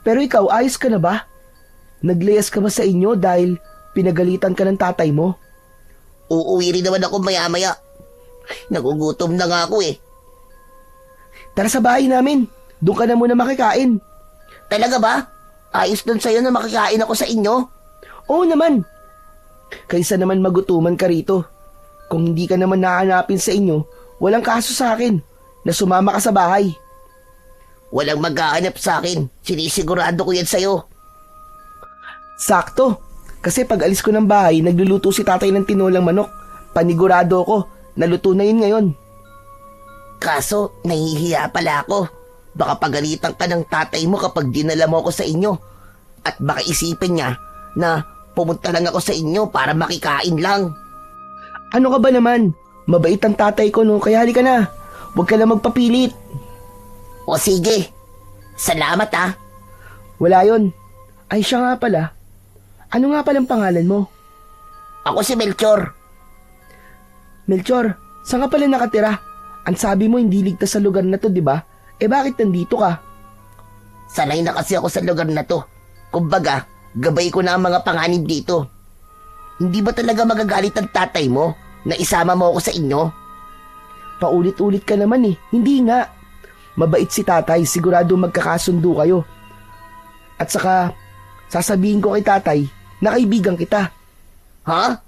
Speaker 1: Pero ikaw, ayos ka na ba? Naglayas ka ba sa inyo dahil pinagalitan ka ng tatay mo?
Speaker 4: Uuwi rin naman ako maya-maya. Nagugutom na nga ako eh.
Speaker 1: Tara sa bahay namin, doon ka na muna makikain.
Speaker 4: Talaga ba? Ayos doon sa'yo na makikain ako sa inyo?
Speaker 1: Oo naman. Kaysa naman magutuman ka rito. Kung hindi ka naman nahanapin sa inyo, walang kaso sa akin na sumama ka sa bahay.
Speaker 4: Walang mag-aanap sa akin. Sinisigurado ko yan sa'yo.
Speaker 1: Sakto. Kasi pag alis ko ng bahay, nagluluto si tatay ng tinolang manok. Panigurado ko, naluto na yun ngayon.
Speaker 4: Kaso, nahihiya pala ako. Baka pagalitan ka ng tatay mo kapag dinala mo ako sa inyo. At baka isipin niya na pumunta lang ako sa inyo para makikain lang.
Speaker 1: Ano ka ba naman? Mabait ang tatay ko no, kaya halika na. Huwag ka na magpapilit.
Speaker 4: O sige. Salamat ah.
Speaker 1: Wala yon. Ay siya nga pala. Ano nga palang pangalan mo?
Speaker 4: Ako si Melchor.
Speaker 1: Melchor, saan ka pala nakatira? Ang sabi mo hindi ligtas sa lugar na to, di ba? Bakit nandito ka?
Speaker 4: Sanay na kasi ako sa lugar na to. Kumbaga, gabay ko na ang mga panganib dito. Hindi ba talaga magagalit ang tatay mo na isama mo ako sa inyo?
Speaker 1: Paulit-ulit ka naman eh. Hindi nga. Mabait si tatay, sigurado magkakasundo kayo. At saka, sasabihin ko kay tatay na kaibigan kita.
Speaker 4: Ha?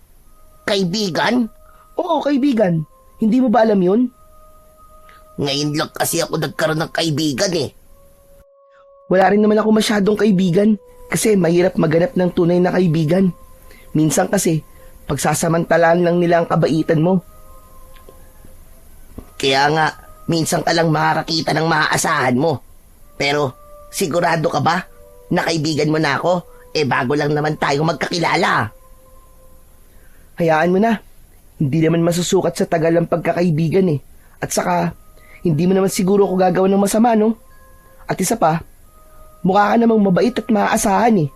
Speaker 4: Kaibigan?
Speaker 1: Oo, kaibigan. Hindi mo ba alam yun?
Speaker 4: Ngayon lang kasi ako nagkaroon ng kaibigan eh.
Speaker 1: Wala rin naman ako masyadong kaibigan kasi mahirap maganap ng tunay na kaibigan. Minsan kasi, pagsasamantalaan lang nila ang kabaitan mo.
Speaker 4: Kaya nga, minsan ka lang makakakita ng maaasahan mo. Pero, sigurado ka ba na kaibigan mo na ako? Bago lang naman tayo magkakilala.
Speaker 1: Hayaan mo na. Hindi naman masusukat sa tagal ng pagkakaibigan eh. At saka, hindi mo naman siguro ako gagawa ng masama, no? At isa pa, mukha ka namang mabait at maaasahan eh.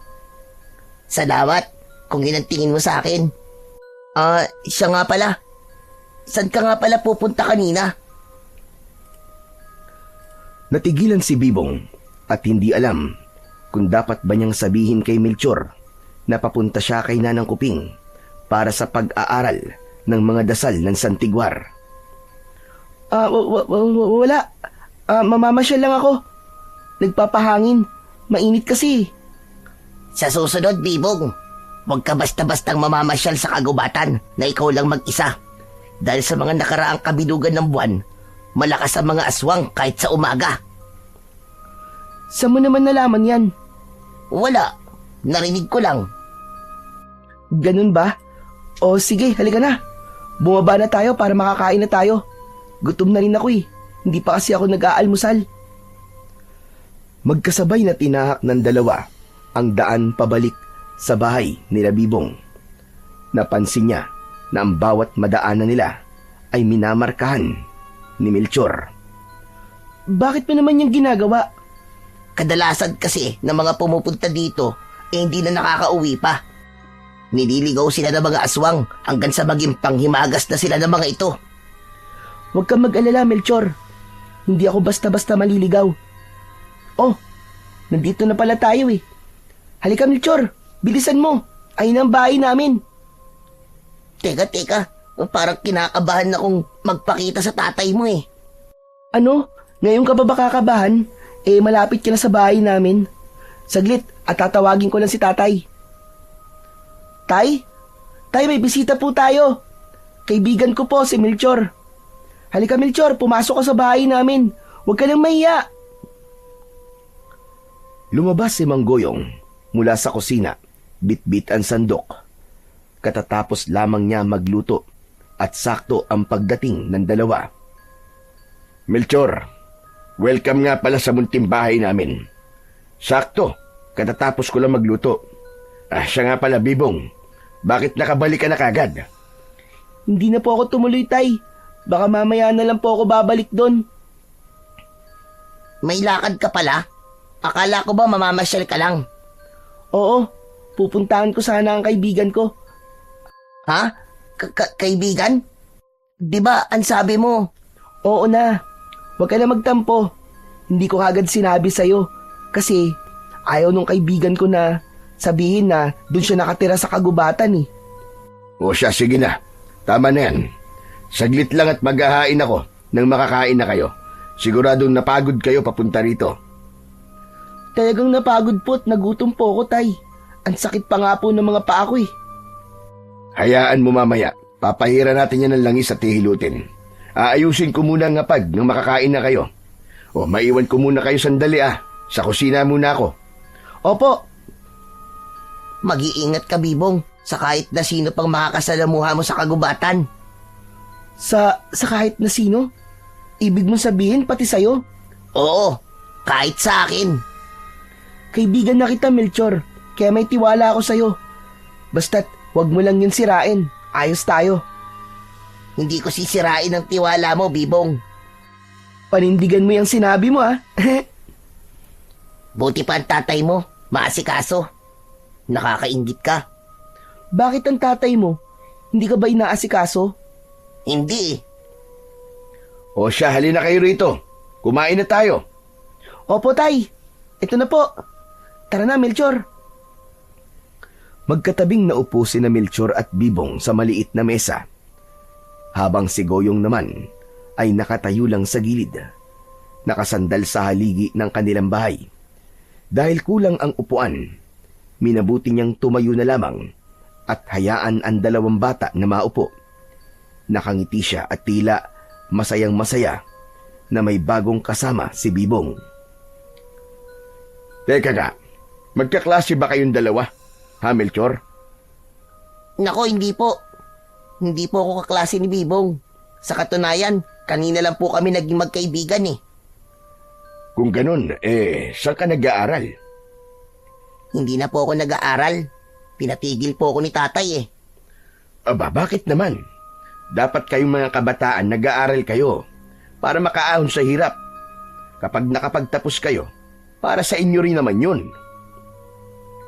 Speaker 4: Salamat kung yun ang tingin mo sa akin. Siya nga pala. Saan ka nga pala pupunta kanina?
Speaker 3: Natigilan si Bibong at hindi alam kung dapat ba niyang sabihin kay Melchor na papunta siya kay Nanang Kuping para sa pag-aaral ng mga dasal ng Santiguar.
Speaker 1: Wala. Mamamasyal lang ako. Nagpapahangin. Mainit kasi.
Speaker 4: Sa susunod, Bibong, huwag ka basta-bastang mamamasyal sa kagubatan na ikaw lang mag-isa. Dahil sa mga nakaraang kabilugan ng buwan, malakas ang mga aswang kahit sa umaga.
Speaker 1: Saan mo naman nalaman yan?
Speaker 4: Wala, narinig ko lang.
Speaker 1: Ganun ba? O sige, halika na. Bumaba na tayo para makakain na tayo. Gutom na rin ako eh. Hindi pa kasi ako nag-aalmusal.
Speaker 3: Magkasabay na tinahak ng dalawa ang daan pabalik sa bahay nila Bibong. Napansin niya na ang bawat madaanan nila ay minamarkahan ni Melchor.
Speaker 1: Bakit mo naman yung ginagawa?
Speaker 4: Kadalasan kasi ng mga pumupunta dito hindi na nakakauwi pa. Nililigaw sila ng mga aswang hanggang sa maging panghimagas na sila ng mga ito.
Speaker 1: Huwag kang mag-alala, Melchor. Hindi ako basta-basta maliligaw. Oh, nandito na pala tayo eh. Halika, Melchor. Bilisan mo. Ayun ang bahay namin.
Speaker 4: Teka, parang kinakabahan akong magpakita sa tatay mo eh.
Speaker 1: Ano? Ngayon ka ba kakabahan? Malapit ka na sa bahay namin. Saglit, at tatawagin ko lang si tatay. Tay? Tay, may bisita po tayo. Kaibigan ko po, si Melchor. Halika, Melchor, pumasok ka sa bahay namin. Huwag ka nang mahiya.
Speaker 3: Lumabas si Manggoyong mula sa kusina, bitbit ang sandok. Katatapos lamang niya magluto at sakto ang pagdating ng dalawa.
Speaker 2: Melchor, welcome nga pala sa munting bahay namin. Sakto, katatapos ko lang magluto. Siya nga pala, Bibong. Bakit nakabalik ka na kagad?
Speaker 1: Hindi na po ako tumuloy, tay. Baka mamaya na lang po ako babalik doon.
Speaker 4: May lakad ka pala? Akala ko ba mamamasyal ka lang?
Speaker 1: Oo, pupuntahan ko sana ang kaibigan ko.
Speaker 4: Ha? Kaibigan? Di ba ang sabi mo?
Speaker 1: Oo na, huwag ka na magtampo. Hindi ko kagad sinabi sa'yo kasi ayaw nung kaibigan ko na sabihin na doon siya nakatira sa kagubatan eh.
Speaker 2: O siya, sige na. Tama na yan. Saglit lang at maghahain ako nang makakain na kayo. Siguradong napagod kayo papunta rito.
Speaker 1: Talagang napagod po at nagutom po ako, tay. Ang sakit pa nga po ng mga paa ko eh.
Speaker 2: Hayaan mo mamaya. Papahira natin yan ng langis at hihilutin. Aayusin ko muna ang ngapag nang makakain na kayo. O maiwan ko muna kayo sandali Sa kusina muna ako.
Speaker 1: Opo.
Speaker 4: Mag-iingat ka, Bibong, sa kahit na sino pang makakasalamuha mo sa kagubatan.
Speaker 1: Sa kahit na sino? Ibig mong sabihin pati sa'yo?
Speaker 4: Oo, kahit sa akin.
Speaker 1: Kaibigan na kita, Melchor. Kaya may tiwala ako sa'yo. Basta't wag mo lang yun sirain. Ayos tayo.
Speaker 4: Hindi ko sisirain ang tiwala mo, Bibong.
Speaker 1: Panindigan mo yung sinabi mo,
Speaker 4: Buti pa ang tatay mo, maasikaso. Nakakaingit ka.
Speaker 1: Bakit ang tatay mo? Hindi ka ba inaasikaso?
Speaker 4: Hindi.
Speaker 2: O siya, halina kayo rito. Kumain na tayo.
Speaker 1: Opo, tay. Ito na po. Tara na, Melchor.
Speaker 3: Magkatabing naupo sina Melchor at Bibong sa maliit na mesa. Habang si Goyong naman ay nakatayo lang sa gilid, nakasandal sa haligi ng kanilang bahay. Dahil kulang ang upuan, minabuti niyang tumayo na lamang at hayaan ang dalawang bata na maupo. Nakangiti siya at tila masayang masaya na may bagong kasama si Bibong.
Speaker 2: Teka nga, magkaklase ba kayong dalawa? Ha, Melchor?
Speaker 4: Nako, hindi po. Hindi po ako kaklase ni Bibong. Sa katunayan, kanina lang po kami naging magkaibigan eh.
Speaker 2: Kung ganun, saan ka nag-aaral?
Speaker 4: Hindi na po ako nag-aaral. Pinatigil po ako ni tatay eh.
Speaker 2: Aba, bakit naman? Dapat kayong mga kabataan nag-aaral kayo para makaahon sa hirap. Kapag nakapagtapos kayo, para sa inyo rin naman yun.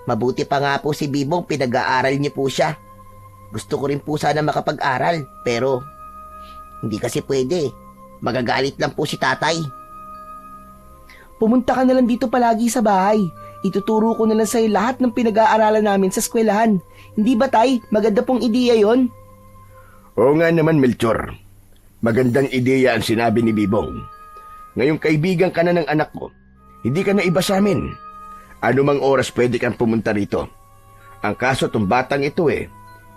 Speaker 4: Mabuti pa nga po si Bibong, pinag-aaral niyo po siya. Gusto ko rin po sana makapag-aral, pero hindi kasi pwede. Magagalit lang po si tatay.
Speaker 1: Pumunta ka na lang dito palagi sa bahay. Ituturo ko na lang sa'yo lahat ng pinag-aaralan namin sa eskwelahan. Hindi ba, tay? Maganda pong ideya yon.
Speaker 2: Oo nga naman, Melchor. Magandang ideya ang sinabi ni Bibong. Ngayong kaibigan ka na ng anak ko, hindi ka na iba sa amin. Anumang oras pwede kang pumunta rito. Ang kaso tong batang ito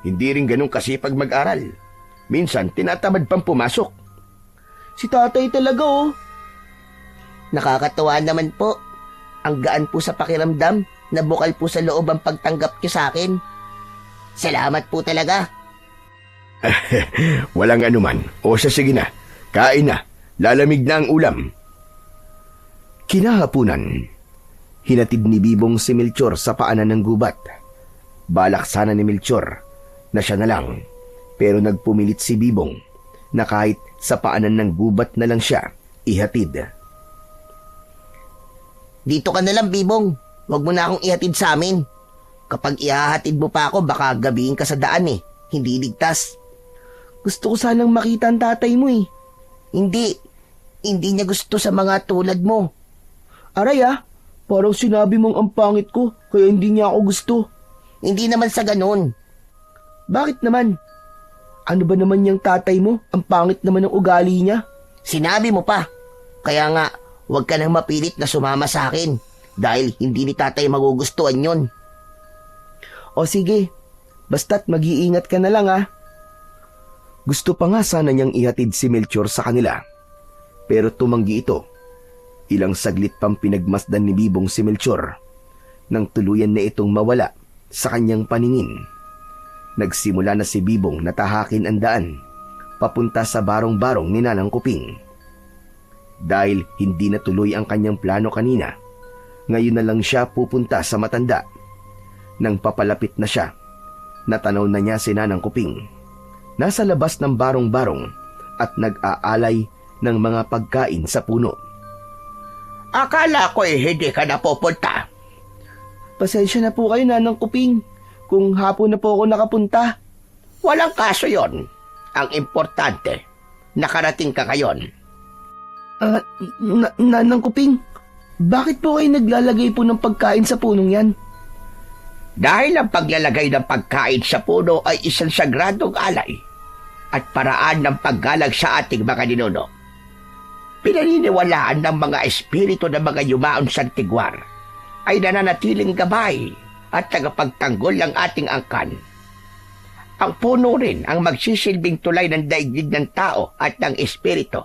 Speaker 2: hindi rin ganun kasipag mag-aral. Minsan, tinatamad pang pumasok.
Speaker 1: Si tatay talaga oh.
Speaker 4: Nakakatuwa naman po. Ang gaan po sa pakiramdam na bukal po sa loob ang pagtanggap niyo sa akin. Salamat po talaga.
Speaker 2: Walang anuman. O sige na, kain na. Lalamig na ang ulam.
Speaker 3: Kinahapunan, hinatid ni Bibong si Melchor sa paanan ng gubat. Balak sana ni Melchor na siya na lang, pero nagpumilit si Bibong na kahit sa paanan ng gubat na lang siya ihatid.
Speaker 4: Dito ka na lang, Bibong. Huwag mo na akong ihatid sa amin. Kapag ihahatid mo pa ako, baka gabihin ka sa daan Hindi ligtas.
Speaker 1: Gusto ko sanang makita ang tatay mo eh.
Speaker 4: Hindi. Hindi niya gusto sa mga tulad mo.
Speaker 1: Aray parang sinabi mong ang pangit ko, kaya hindi niya ako gusto.
Speaker 4: Hindi naman sa ganun.
Speaker 1: Bakit naman? Ano ba naman yung tatay mo? Ang pangit naman ng ugali niya.
Speaker 4: Sinabi mo pa. Kaya nga, huwag ka nang mapilit na sumama sa akin. Dahil hindi ni tatay magugustuhan yon.
Speaker 1: O sige, basta't mag-iingat ka na lang
Speaker 3: Gusto pa nga sana niyang ihatid si Melchor sa kanila, pero tumanggi ito. Ilang saglit pang pinagmasdan ni Bibong si Melchor nang tuluyan na itong mawala sa kanyang paningin. Nagsimula na si Bibong na tahakin ang daan papunta sa barong-barong ni Nanang Kuping. Dahil hindi natuloy ang kanyang plano kanina, ngayon na lang siya pupunta sa matanda. Nang papalapit na siya, natanaw na niya si Nanang Kuping. Nasa labas ng barong-barong at nag-aalay ng mga pagkain sa puno.
Speaker 2: Akala ko hindi ka na pupunta.
Speaker 1: Pasensya na po kayo, Nanang Kuping, kung hapon na po ako nakapunta.
Speaker 2: Walang kaso yon. Ang importante, nakarating ka ngayon.
Speaker 1: Nanang Kuping, bakit po kayo naglalagay po ng pagkain sa punong yan?
Speaker 2: Dahil ang paglalagay ng pagkain sa puno ay isang sagradong alay at paraan ng paggalang sa ating mga ninuno. Pinaniniwalaan ng mga espiritu ng mga yumaon sa tigwar ay nananatiling gabay at tagapagtanggol ng ating angkan. Ang puno rin ang magsisilbing tulay ng daigdig ng tao at ng espiritu.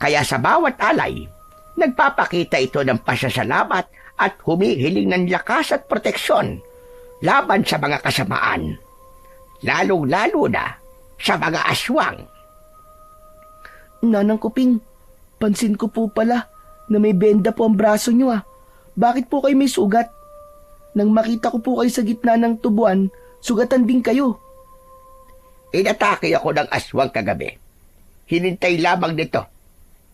Speaker 2: Kaya sa bawat alay, nagpapakita ito ng pasasalamat at humihiling ng lakas at proteksyon laban sa mga kasamaan, lalong-lalo na sa mga aswang.
Speaker 1: Nanang Kuping, pansin ko po pala na may benda po ang braso nyo Bakit po kayo may sugat? Nang makita ko po kayo sa gitna ng tubuan, sugatan din kayo.
Speaker 2: Inatake ako ng aswang kagabi. Hinintay lamang nito.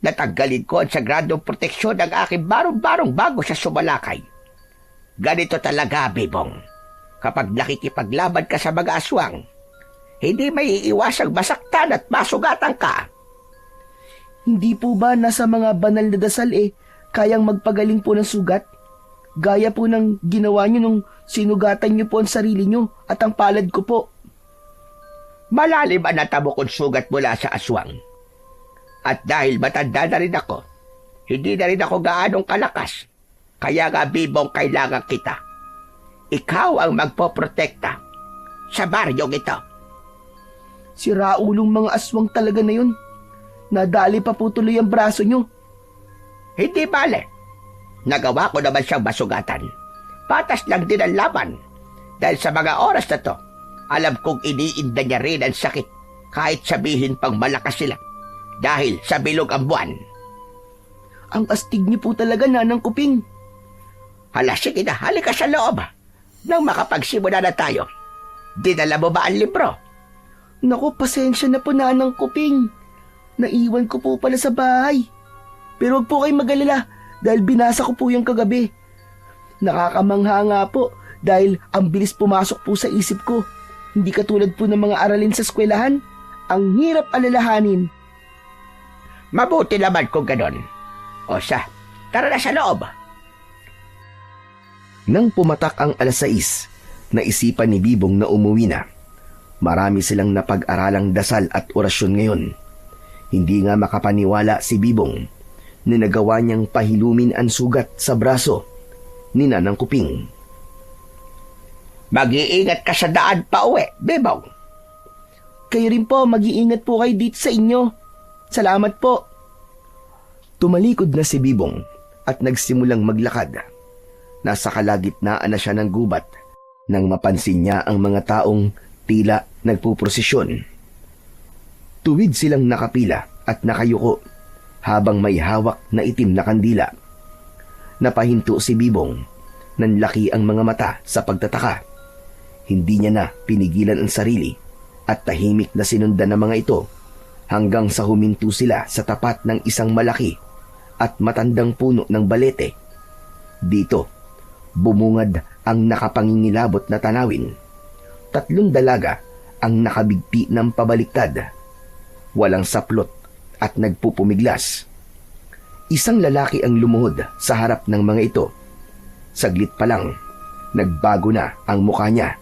Speaker 2: Natanggalin ko ang sagradong proteksyon ng aking barong-barong bago siya sumalakay. Ganito talaga, Bibong. Kapag nakikipaglaban ka sa mga aswang, hindi may iiwasang masaktan at masugatan ka.
Speaker 1: Hindi po ba nasa mga banal na dasal kayang magpagaling po ng sugat? Gaya po ng ginawa nyo nung sinugatan nyo po ang sarili nyo at ang palad ko po.
Speaker 2: Malalim ang natamo kong sugat mula sa aswang. At dahil matanda na rin ako, hindi na rin ako gaanong kalakas. Kaya nga, Bibong, kailangan kita. Ikaw ang magpoprotekta sa baryong ito.
Speaker 1: Si Raulong mga aswang talaga na yun. Nadali pa po tuloy ang braso nyo.
Speaker 2: Hindi bale. Nagawa ko naman siyang masugatan. Patas lang din ang laban. Dahil sa mga oras na to, alam kong iniinda niya rin ang sakit kahit sabihin pang malakas sila. Dahil sa bilog ang buwan.
Speaker 1: Ang astig niyo po talaga, Nanang Kuping.
Speaker 2: Hala, sige na, halika sa loob. Nang makapagsimula na tayo. Dinala mo ba ang libro?
Speaker 1: Naku, pasensya na po, Nanang Kuping. Naiwan ko po pala sa bahay. Pero huwag po kayong mag-alala dahil binasa ko po yung kagabi. Nakakamangha nga po dahil ang bilis pumasok po sa isip ko. Hindi katulad po ng mga aralin sa eskwelahan. Ang hirap alalahanin.
Speaker 2: Mabuti naman kung ganon. O siya, tara na sa loob.
Speaker 3: Nang pumatak ang 6:00, naisipan ni Bibong na umuwi na. Marami silang napag-aralang dasal at orasyon ngayon. Hindi nga makapaniwala si Bibong na nagawa niyang pahilumin ang sugat sa braso ni Nanang Kuping.
Speaker 2: Mag-iingat ka sa daan pa uwi, Bebong.
Speaker 1: Kayo rin po, mag-iingat po kayo dito sa inyo. Salamat po.
Speaker 3: Tumalikod na si Bibong at nagsimulang maglakad. Nasa kalagitnaan na siya ng gubat nang mapansin niya ang mga taong tila nagpuprosesyon. Tuwid silang nakapila at nakayuko habang may hawak na itim na kandila. Napahinto si Bibong. Nanlaki ang mga mata sa pagtataka. Hindi niya na pinigilan ang sarili at tahimik na sinundan ng mga ito hanggang sa huminto sila sa tapat ng isang malaki at matandang puno ng balete. Dito, bumungad ang nakapangingilabot na tanawin. 3 dalaga ang nakabigti ng pabaliktad. Walang saplot at nagpupumiglas. Isang lalaki ang lumuhod sa harap ng mga ito. Saglit pa lang, nagbago na ang mukha niya.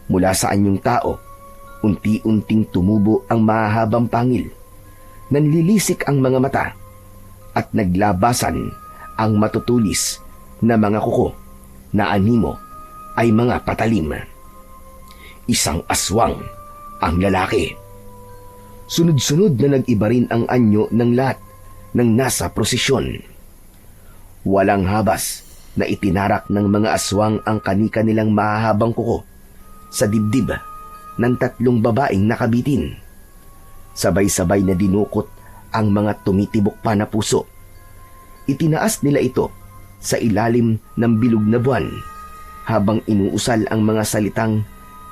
Speaker 3: Mula sa anyong tao, unti-unting tumubo ang mahahabang pangil. Nanlilisik ang mga mata at naglabasan ang matutulis na mga kuko na animo ay mga patalim. Isang aswang ang lalaki. Sunod-sunod na nag-iba rin ang anyo ng lahat ng nasa prosesyon. Walang habas na itinarak ng mga aswang ang kani-kanilang mahahabang kuko sa dibdib ng 3 babaeng nakabitin. Sabay-sabay na dinukot ang mga tumitibok pa na puso. Itinaas nila ito sa ilalim ng bilog na buwan habang inuusal ang mga salitang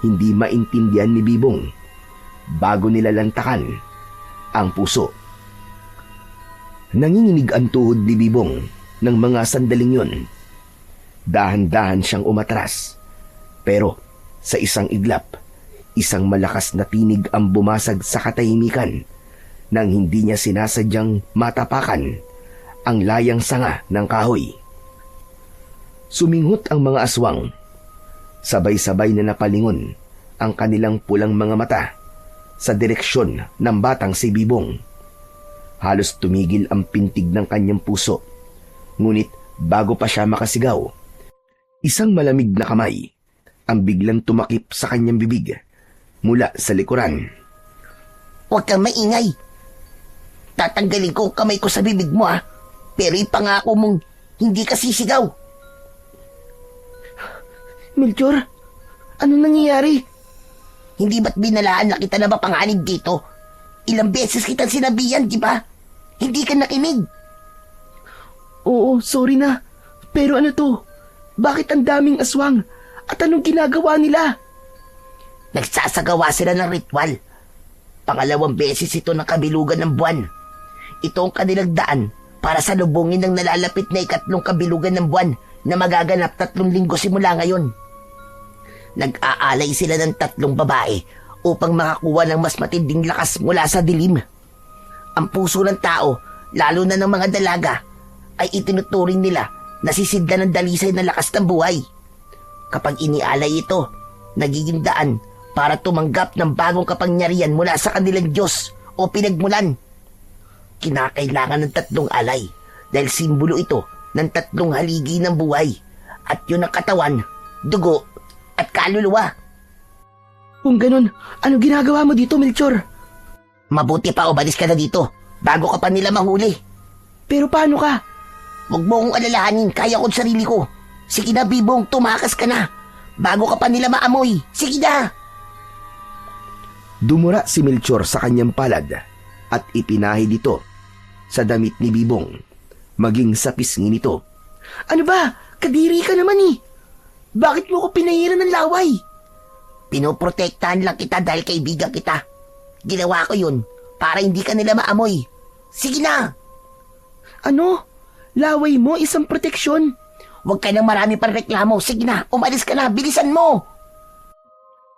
Speaker 3: hindi maintindihan ni Bibong bago nila lantakan ang puso. Nanginginig ang tuhod ni Bibong ng mga sandaling yun. Dahan-dahan siyang umatras, pero sa isang iglap, isang malakas na tinig ang bumasag sa katahimikan nang hindi niya sinasadyang matapakan ang layang sanga ng kahoy. Suminghot ang mga aswang. Sabay-sabay na napalingon ang kanilang pulang mga mata sa direksyon ng batang si Bibong. Halos tumigil ang pintig ng kanyang puso. Ngunit bago pa siya makasigaw, isang malamig na kamay ang biglang tumakip sa kanyang bibig mula sa likuran.
Speaker 4: Huwag kang maingay. Tatanggalin ko ang kamay ko sa bibig mo pero ipangako mong hindi ka sisigaw.
Speaker 1: Melchor, ano nangyayari?
Speaker 4: Hindi ba't binalaan na kita na mapanganib dito? Ilang beses kitang sinabihan, di ba? Hindi ka nakinig.
Speaker 1: Oo, sorry na. Pero ano to? Bakit ang daming aswang? At anong ginagawa nila?
Speaker 4: Nagsasagawa sila ng ritual. 2 beses ito ng kabilugan ng buwan. Ito ang kanilang daan para salubungin ng nalalapit na 3 kabilugan ng buwan na magaganap 3 linggo simula ngayon. Nag-aalay sila ng 3 babae upang makakuha ng mas matinding lakas mula sa dilim. Ang puso ng tao, lalo na ng mga dalaga, ay itinuturing nila na sisidla ng dalisay na lakas ng buhay. Kapag inialay ito, nagiging daan para tumanggap ng bagong kapangyarihan mula sa kanilang Diyos o pinagmulan. Kinakailangan ng 3 alay dahil simbolo ito ng 3 haligi ng buhay at yun ang katawan, dugo at kaluluwa.
Speaker 1: Kung ganun, ano ginagawa mo dito, Melchor?
Speaker 4: Mabuti pa umalis ka na dito bago ka pa nila mahuli.
Speaker 1: Pero paano ka?
Speaker 4: Huwag mo akong alalahanin, kaya ko't sarili ko. Sige na, Bibong, tumakas ka na bago ka pa nila maamoy. Sige na!
Speaker 3: Dumura si Melchor sa kanyang palad at ipinahid ito sa damit ni Bibong, maging sa pisngi nito.
Speaker 1: Ano ba? Kadiri ka naman eh. Bakit mo ko pinahiran ng laway?
Speaker 4: Pinoprotektahan lang kita dahil kaibigan kita. Ginawa ko yun para hindi ka nila maamoy. Sige na!
Speaker 1: Ano? Laway mo isang proteksyon?
Speaker 4: Huwag ka nang marami pang reklamo. Sige na, umalis ka na, bilisan mo!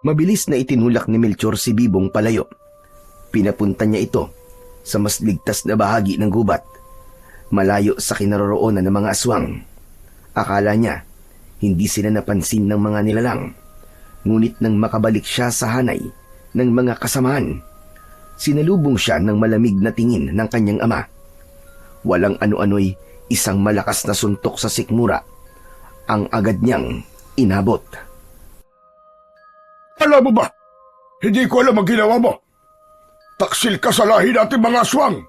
Speaker 3: Mabilis na itinulak ni Melchor si Bibong palayo. Pinapunta niya ito sa mas ligtas na bahagi ng gubat, malayo sa kinaroroonan ng mga aswang. Akala niya hindi sila napansin ng mga nilalang. Ngunit nang makabalik siya sa hanay ng mga kasamahan, sinalubong siya ng malamig na tingin ng kanyang ama. Walang ano-ano'y isang malakas na suntok sa sikmura ang agad niyang inabot.
Speaker 2: Alam mo ba, hindi ko alam ang ginawa mo. Taksil ka sa lahi natin mga aswang.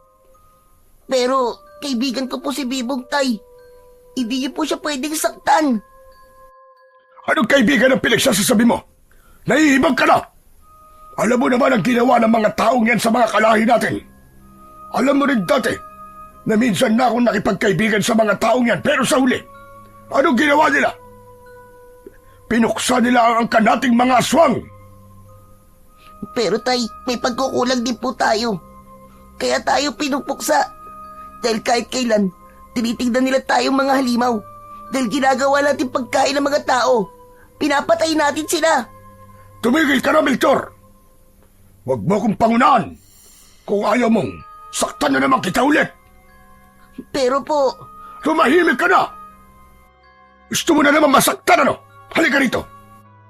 Speaker 4: Pero, kaibigan ko po si Bibong, Tay. Hindi niyo po siya pwedeng saktan.
Speaker 2: Anong kaibigan ang pinagsasasabi mo? Nahihibag ka na! Alam mo naman ang ginawa ng mga taong yan sa mga kalahi natin. Alam mo rin dati na minsan na akong nakipagkaibigan sa mga taong yan, pero sa huli, anong ginawa nila? Pinuksa nila ang angkan nating mga aswang.
Speaker 4: Pero Tay, may pagkukulang din po tayo. Kaya tayo pinupuksa. Dahil kahit kailan, tinitignan nila tayong mga halimaw. Dahil ginagawa natin pagkain ng mga tao. Pinapatay natin sila.
Speaker 2: Tumigil ka na, Melchor! Huwag mo akong pangunahan. Kung ayaw mong, saktan na naman kita ulit.
Speaker 4: Pero po,
Speaker 2: Tumahimik ka na! Gusto mo na naman masaktan, ano? Halika rito.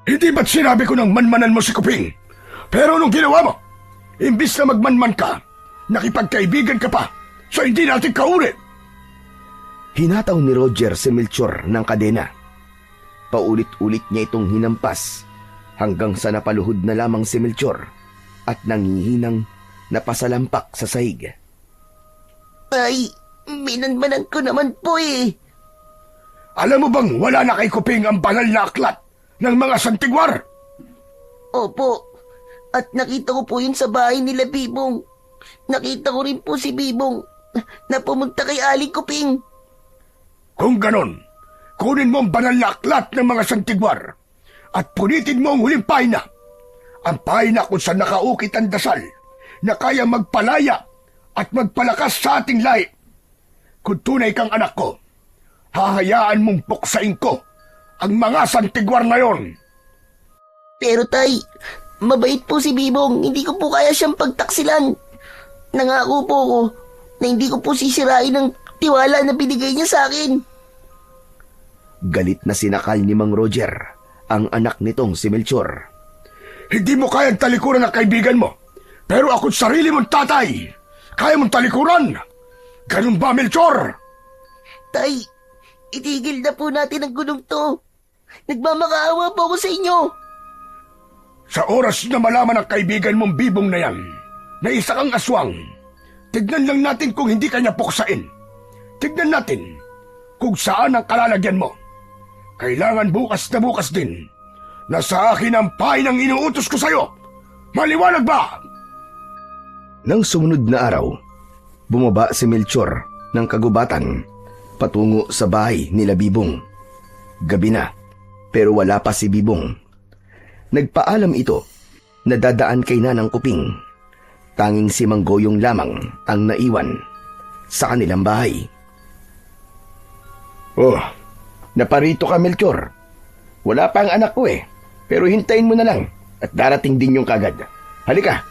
Speaker 2: Hindi ba't sinabi ko nang manmanan mo si Kuping? Pero anong ginawa mo? Imbis na magmanman ka, nakipagkaibigan ka pa, so hindi natin kauri.
Speaker 3: Hinataw ni Roger si Melchor ng kadena. Paulit-ulit niya itong hinampas hanggang sa napaluhod na lamang si Melchor at nangihinang napasalampak sa sahig.
Speaker 4: Tay, minanmanan ko naman po eh.
Speaker 2: Alam mo bang wala na kay Kuping ang banal na aklat ng mga santigwar?
Speaker 4: Opo, at nakita ko po yun sa bahay nila Bibong. Nakita ko rin po si Bibong na pumunta kay Aling Kuping.
Speaker 2: Kung ganon, kunin mo ang banal na aklat ng mga santigwar at punitin mo ang huling pahina. Ang pahina kung saan nakaukit ang dasal na kaya magpalaya at magpalakas sa ating lahi. Kung tunay kang anak ko, hahayaan mong puksain ko ang mga santigwar na yon.
Speaker 4: Pero Tay, mabait po si Bibong. Hindi ko po kaya siyang pagtaksilan. Nangako po ako na hindi ko po sisirain ang tiwala na binigay niya sa akin.
Speaker 3: Galit na sinakal ni Mang Roger ang anak nitong si Melchor.
Speaker 2: Hindi mo kayang talikuran ang kaibigan mo, pero ako't sarili mong tatay. Kaya mong talikuran. Ganun ba, Melchor?
Speaker 4: Tay, itigil na po natin ang gulong to. Nagmamakaawa po ako sa inyo.
Speaker 2: Sa oras na malaman ang kaibigan mong Bibong na yan, na isa kang aswang, tignan lang natin kung hindi kanya puksain. Tignan natin kung saan ang kalalagyan mo. Kailangan bukas na bukas din na sa akin ang pahinang inuutos ko sa'yo. Maliwanag ba?
Speaker 3: Nang sumunod na araw, bumaba si Melchor ng kagubatan patungo sa bahay nila Bibong. Gabi na, pero wala pa si Bibong. Nagpaalam ito na dadaan kay Nanang Kuping. Tanging si Mang Goyong lamang ang naiwan sa kanilang bahay.
Speaker 2: Oh,
Speaker 3: Naparito ka, Melchor. Wala pa ang anak ko eh, pero hintayin mo na lang at darating din yung kagad. Halika,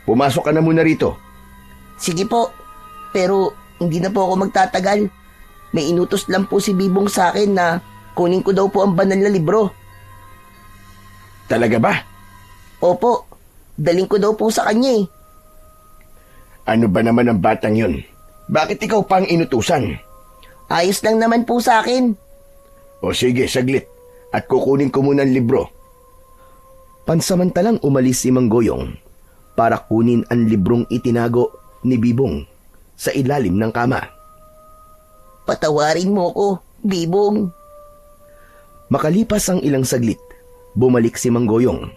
Speaker 3: pumasok ka na muna rito.
Speaker 4: Sige po, pero hindi na po ako magtatagal. May inutos lang po si Bibong sa akin na kunin ko daw po ang banal na libro.
Speaker 3: Talaga ba?
Speaker 4: Opo, daling ko daw po sa kanya eh.
Speaker 2: ano ba naman ang batang yun?
Speaker 3: Bakit ikaw pang inutusan?
Speaker 4: Ayos lang naman po sa akin.
Speaker 2: O sige, saglit. At kukunin ko muna ang libro.
Speaker 3: Pansamantalang umalis si Mang Goyong para kunin ang librong itinago ni Bibong sa ilalim ng kama.
Speaker 4: Patawarin mo ko, Bibong.
Speaker 3: Makalipas ang ilang saglit, bumalik si Mang Goyong.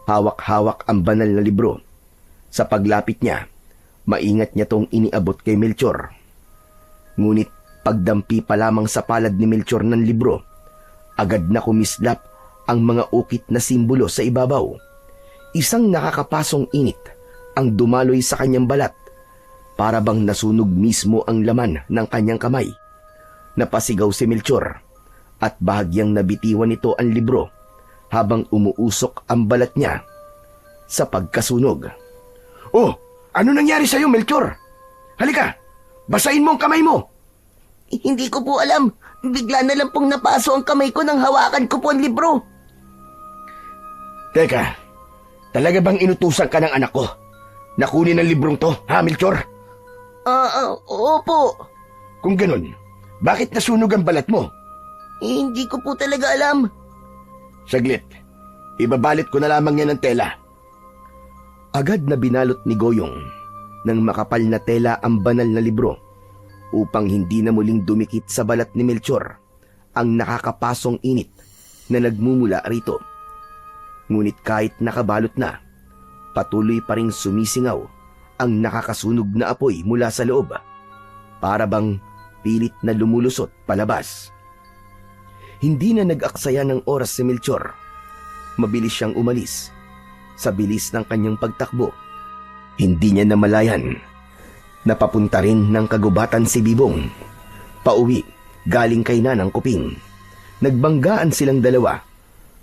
Speaker 3: Hawak-hawak ang banal na libro. Sa paglapit niya, maingat niya tong iniabot kay Melchor. Ngunit pagdampi pa lamang sa palad ni Melchor ng libro, agad na kumislap ang mga ukit na simbolo sa ibabaw. Isang nakakapasong init ang dumaloy sa kanyang balat, para bang nasunog mismo ang laman ng kanyang kamay. Napasigaw si Melchor at bahagyang nabitiwan nito ang libro habang umuusok ang balat niya sa pagkasunog.
Speaker 2: Oh, ano nangyari sa'yo, Melchor? Halika, basahin mo ang kamay mo.
Speaker 4: Hindi ko po alam. Bigla na lang pong napaso ang kamay ko nang hawakan ko po ang libro.
Speaker 2: Teka, talaga bang inutusan ka ng anak ko na kunin ang librong to, ha, Melchor?
Speaker 4: Opo.
Speaker 2: Kung ganun, bakit nasunog ang balat mo?
Speaker 4: Hindi ko po talaga alam.
Speaker 2: Saglit. Ibabalit ko na lamang yan ng tela.
Speaker 3: Agad na binalot ni Goyong ng makapal na tela ang banal na libro upang hindi na muling dumikit sa balat ni Melchor ang nakakapasong init na nagmumula rito. Ngunit kahit nakabalot na, patuloy pa ring sumisingaw ang nakakasunog na apoy mula sa loob, para bang pilit na lumulusot palabas. Hindi na nag-aksaya ng oras si Melchor. Mabilis siyang umalis. Sa bilis ng kanyang pagtakbo, hindi niya namalayan. Napapunta rin ng kagubatan si Bibong. Pauwi, galing kay Nanang Kuping. Nagbanggaan silang dalawa,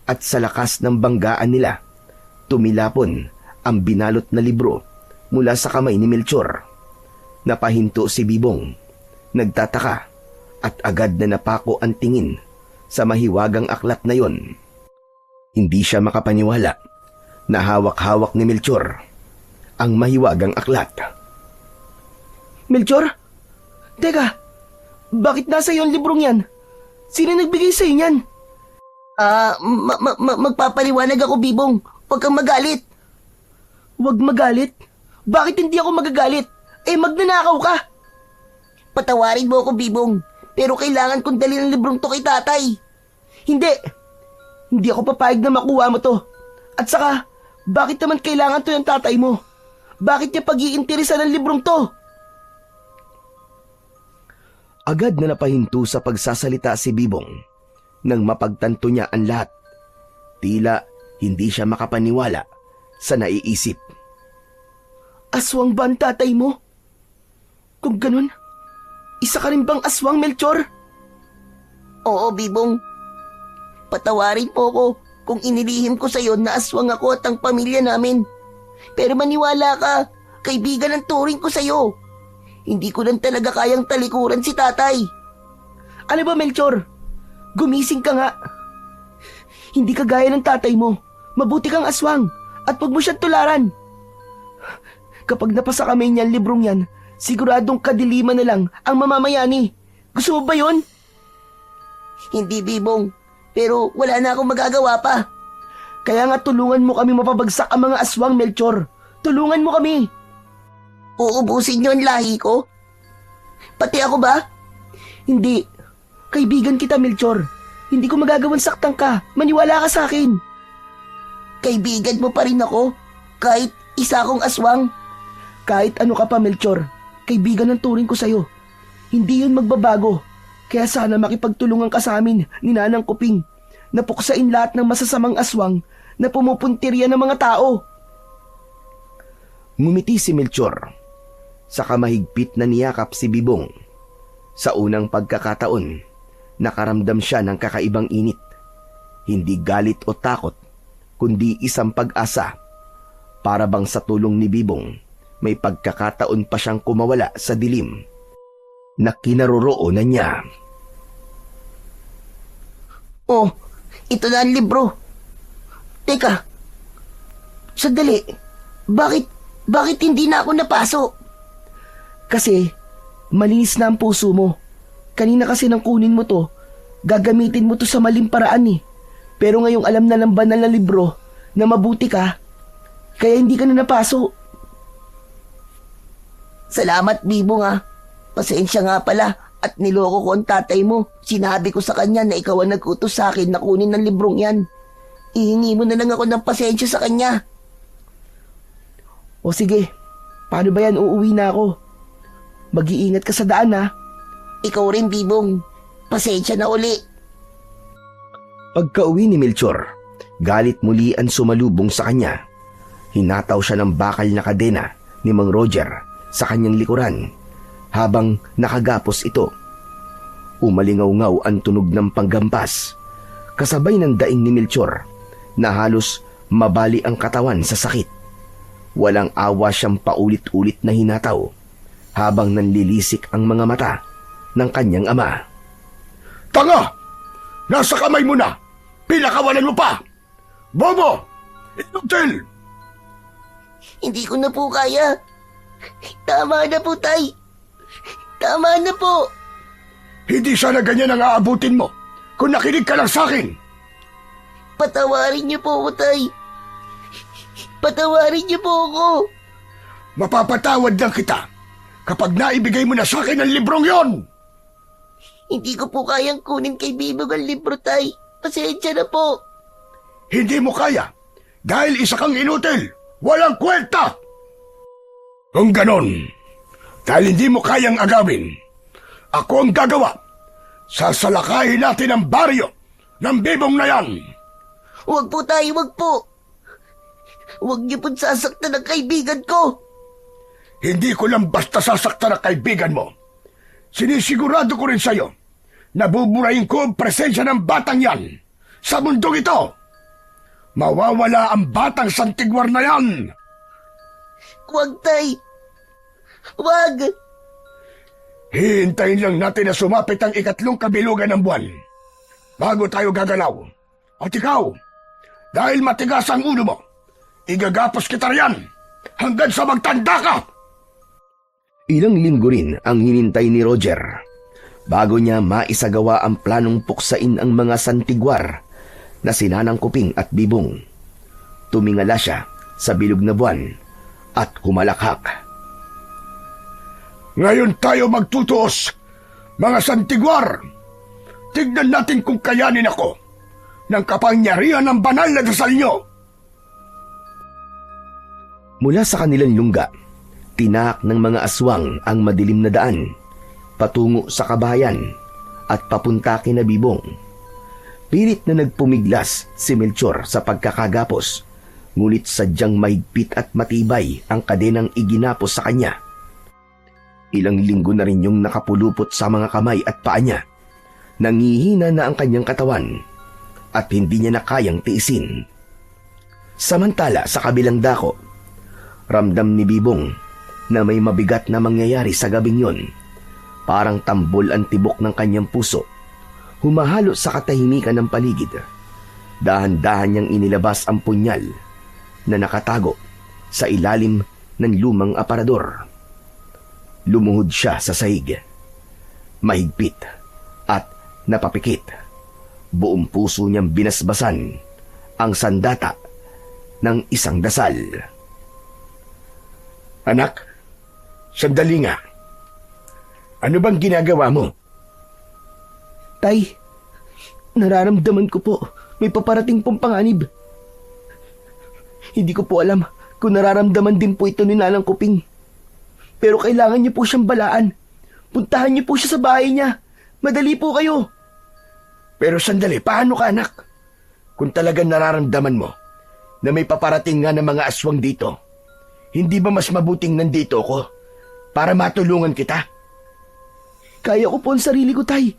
Speaker 3: at sa lakas ng banggaan nila, tumilapon ang binalot na libro mula sa kamay ni Melchor. Napahinto si Bibong, nagtataka, at agad na napako ang tingin sa mahiwagang aklat na yon. Hindi siya makapaniwala na hawak-hawak ni Melchor ang mahiwagang aklat.
Speaker 1: Melchor? Teka, bakit nasa iyo ang librong yan? Sino nagbigay sa niyan?
Speaker 4: Magpapaliwanag ako, Bibong. Huwag kang magalit.
Speaker 1: Huwag magalit? Bakit hindi ako magagalit? Magnanakaw ka!
Speaker 4: Patawarin mo ako, Bibong. Pero kailangan kong dalhin ang librong to kay tatay.
Speaker 1: Hindi! Hindi ako papayag na makuha mo to. At saka, bakit naman kailangan to ng tatay mo? Bakit niya pag-iinteresan ng librong to?
Speaker 3: Agad na napahinto sa pagsasalita si Bibong nang mapagtanto niya ang lahat. Tila hindi siya makapaniwala sa naiisip.
Speaker 1: Aswang ba ang tatay mo? Kung ganun, isa ka rin bang aswang, Melchor?
Speaker 4: Oo, Bibong. Patawarin mo ko kung inilihim ko sa'yo na aswang ako at ang pamilya namin. Pero maniwala ka, kaibigan ang turing ko sa'yo. Hindi ko lang talaga kayang talikuran si tatay.
Speaker 1: Ano ba, Melchor? Gumising ka nga. Hindi ka gaya ng tatay mo. Mabuti kang aswang at huwag mo siyang tularan. Kapag napasa kami niyan librong yan, siguradong kadiliman na lang ang mamamayani. Gusto mo ba yon?
Speaker 4: Hindi, Bibong. Pero wala na akong magagawa pa.
Speaker 1: Kaya nga tulungan mo kami mapabagsak ang mga aswang, Melchor. Tulungan mo kami.
Speaker 4: Uubusin niyo ang lahi ko? Pati ako ba?
Speaker 1: Hindi. Kaibigan kita, Melchor. Hindi ko magagawang saktan ka. Maniwala ka sa akin.
Speaker 4: Kaibigan mo pa rin ako? Kahit isa akong aswang?
Speaker 1: Kahit ano ka pa, Melchor. Kaibigan ang turing ko sa'yo. Hindi yun magbabago. Kaya sana makipagtulungan ka sa amin ni Nanang Kuping na puksain lahat ng masasamang aswang na pumupuntirya ng mga tao.
Speaker 3: Ngumiti si Melchor. Saka mahigpit na niyakap si Bibong. Sa unang pagkakataon, nakaramdam siya ng kakaibang init. Hindi galit o takot, kundi isang pag-asa. Para bang sa tulong ni Bibong, may pagkakataon pa siyang kumawala sa dilim na kinaroroonan niya.
Speaker 4: Oh, ito na ang libro. Teka, sandali. Bakit hindi na ako napaso?
Speaker 1: Kasi, malinis na ang puso mo. Kanina kasi nang kunin mo to, gagamitin mo to sa maling paraan eh. Pero ngayong alam na ng banal na libro na mabuti ka, kaya hindi ka na napaso.
Speaker 4: Salamat, Bibong ah. Pasensya nga pala at niloko ko ang tatay mo. Sinabi ko sa kanya na ikaw ang nag-utos sa akin na kunin ang librong yan. Ihingi mo na lang ako ng pasensya sa kanya.
Speaker 1: O sige, paano ba yan? Uuwi na ako. Mag-iingat ka sa daan ha.
Speaker 4: Ikaw rin, Bibong. Pasensya na uli.
Speaker 3: Pagka-uwi ni Melchor, galit muli ang sumalubong sa kanya. Hinataw siya ng bakal na kadena ni Mang Roger sa kanyang likuran habang nakagapos ito. Umalingaw-ngaw ang tunog ng panggampas, kasabay ng daing ni Melchor na halos mabali ang katawan sa sakit. Walang awa siyang paulit-ulit na hinataw habang nanlilisik ang mga mata ng kanyang ama.
Speaker 2: Tanga! Nasa kamay mo na! Pinakawalan mo pa! Bobo! Inutil!
Speaker 4: Hindi ko na po kaya. Tama na po, tay. Tama na po.
Speaker 2: Hindi sana ganyan ang aabutin mo kung nakinig ka lang sa akin.
Speaker 4: Patawarin niyo po ako, Tay. Patawarin niyo po ako.
Speaker 2: Mapapatawad lang kita kapag naibigay mo na sa akin ang librong yon.
Speaker 4: Hindi ko po kayang kunin kay Bibong ang libro, Tay. Pasensya na po.
Speaker 2: Hindi mo kaya dahil isa kang inutil. Walang kwenta. Kung ganon, dahil hindi mo kayang agawin, ako ang gagawa. Sasalakayin natin ang baryo ng Bibong na yan.
Speaker 4: Huwag po, Tay, huwag po. Huwag niyo po sasaktan ang kaibigan ko.
Speaker 2: Hindi ko lang basta sasaktan ang kaibigan mo. Sinisigurado ko rin sa'yo na buburahin ko ang presensya ng batang yan sa mundong ito. Mawawala ang batang Santigwar na yan.
Speaker 4: Huwag, Tay. Huwag.
Speaker 2: Hihintayin lang natin na sumapit ang 3 kabilugan ng buwan bago tayo gagalaw. At ikaw, dahil matigas ang ulo mo, igagapos kita riyan hanggang sa magtanda ka.
Speaker 3: Ilang linggo rin ang hinintay ni Roger bago niya maisagawa ang planong puksain ang mga Santigwar na sinanang Kuping at Bibong. Tumingala siya sa bilog na buwan at kumalakhak.
Speaker 2: Ngayon tayo magtutuos, mga Santigwar. Tignan natin kung kayanin ako ng kapangyarihan ng banal na dasal niyo.
Speaker 3: Mula sa kanilang lungga, tinak ng mga aswang ang madilim na daan patungo sa kabayan at papunta kina Bibong. Pilit na nagpumiglas si Melchor sa pagkakagapos, ngunit sadyang mahigpit at matibay ang kadenang iginapos sa kanya. Ilang linggo na rin yung nakapulupot sa mga kamay at paa niya. Nangihina na ang kanyang katawan at hindi niya na kayang tiisin. Samantala sa kabilang dako, ramdam ni Bibong na may mabigat na mangyayari sa gabing yon. Parang tambol ang tibok ng kanyang puso. Humahalo sa katahimikan ng paligid. Dahan-dahan niyang inilabas ang punyal na nakatago sa ilalim ng lumang aparador. Lumuhod siya sa sahig. Mahigpit at napapikit. Buong puso niyang binasbasan ang sandata ng isang dasal.
Speaker 2: Anak, sandali nga. Ano bang ginagawa mo?
Speaker 1: Tay, nararamdaman ko po may paparating pong panganib. Hindi ko po alam kung nararamdaman din po ito ni Nanang Kuping. Pero kailangan niyo po siyang balaan. Puntahan niyo po siya sa bahay niya. Madali po kayo.
Speaker 2: Pero sandali, paano ka anak? Kung talagang nararamdaman mo na may paparating nga ng mga aswang dito, hindi ba mas mabuting nandito ko para matulungan kita?
Speaker 1: Kaya ko po ang sarili ko, Tay.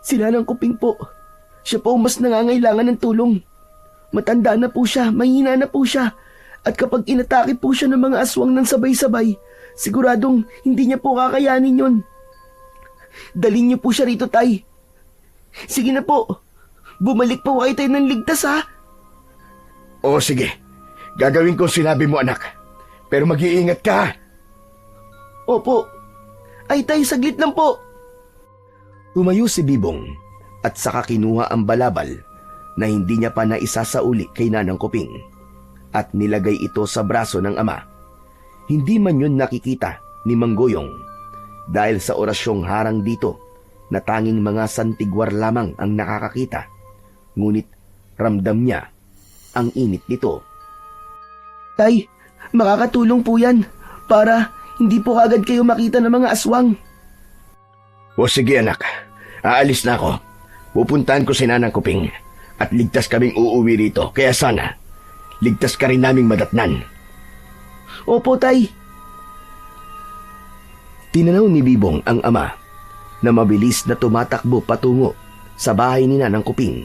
Speaker 1: Si Nanang Kuping po. Siya po ang mas nangangailangan ng tulong. Matanda na po siya, mahina na po siya. At kapag inatake po siya ng mga aswang ng sabay-sabay, siguradong hindi niya po kakayanin yon. Dalhin niyo po siya rito, Tay. Sige na po. Bumalik po kayo tayo ng ligtas, ha?
Speaker 2: Oo, sige. Gagawin ko sinabi mo, anak. Pero mag-iingat ka, ha?
Speaker 1: Opo. Ay, Tay, saglit lang po.
Speaker 3: Tumayo si Bibong at saka kinuha ang balabal na hindi niya pa naisasauli kay Nanang Kuping at nilagay ito sa braso ng ama. Hindi man yun nakikita ni Manggoyong dahil sa orasyong harang dito na tanging mga Santigwar lamang ang nakakakita. Ngunit ramdam niya ang init nito.
Speaker 1: Tay, makakatulong po yan para hindi po kagad kayo makita ng mga aswang.
Speaker 2: O sige, anak. Aalis na ako. Pupuntahan ko si Nanang Kuping at ligtas kaming uuwi rito. Kaya sana, ligtas ka rin naming madatnan.
Speaker 1: Opo, Tay.
Speaker 3: Tinanaw ni Bibong ang ama na mabilis na tumatakbo patungo sa bahay ni Nanang Kuping.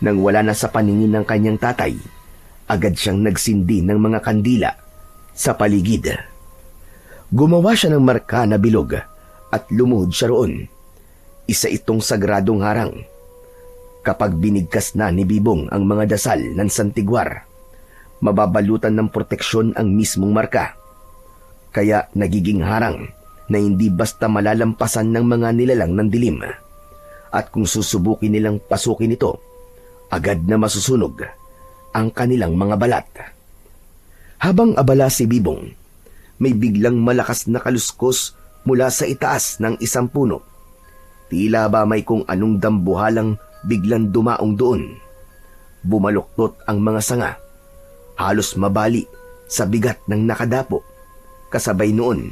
Speaker 3: Nang wala na sa paningin ng kanyang tatay, agad siyang nagsindi ng mga kandila sa paligid. Gumawa siya ng marka na bilog at lumuhod siya roon. Isa itong sagradong harang. Kapag binigkas na ni Bibong ang mga dasal ng Santigwar, mababalutan ng proteksyon ang mismong marka. Kaya nagiging harang na hindi basta malalampasan ng mga nilalang ng dilim. at kung susubukin nilang pasukin ito, agad na masusunog ang kanilang mga balat. Habang abala si Bibong, may biglang malakas na kaluskos mula sa itaas ng isang puno. Tila ba may kung anong dambuhalang biglang dumaong doon. Bumaluktot ang mga sanga, halos mabali sa bigat ng nakadapo. Kasabay noon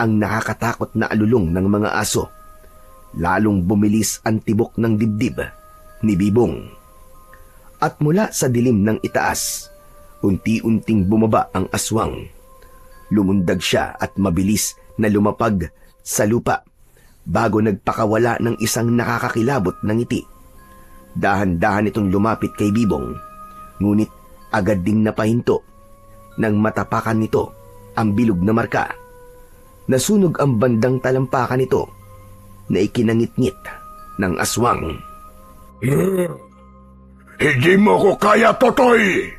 Speaker 3: ang nakakatakot na alulong ng mga aso. Lalong bumilis ang tibok ng dibdib ni Bibong. At mula sa dilim ng itaas, unti-unting bumaba ang aswang. Lumundag siya at mabilis na lumapag sa lupa bago nagpakawala ng isang nakakakilabot na ngiti. Dahan-dahan itong lumapit kay Bibong, ngunit agad ding napahinto nang matapakan nito ang bilog na marka. Nasunog ang bandang talampakan nito na ikinangit-ngit ng aswang.
Speaker 2: Hindi mo ko kaya, Totoy!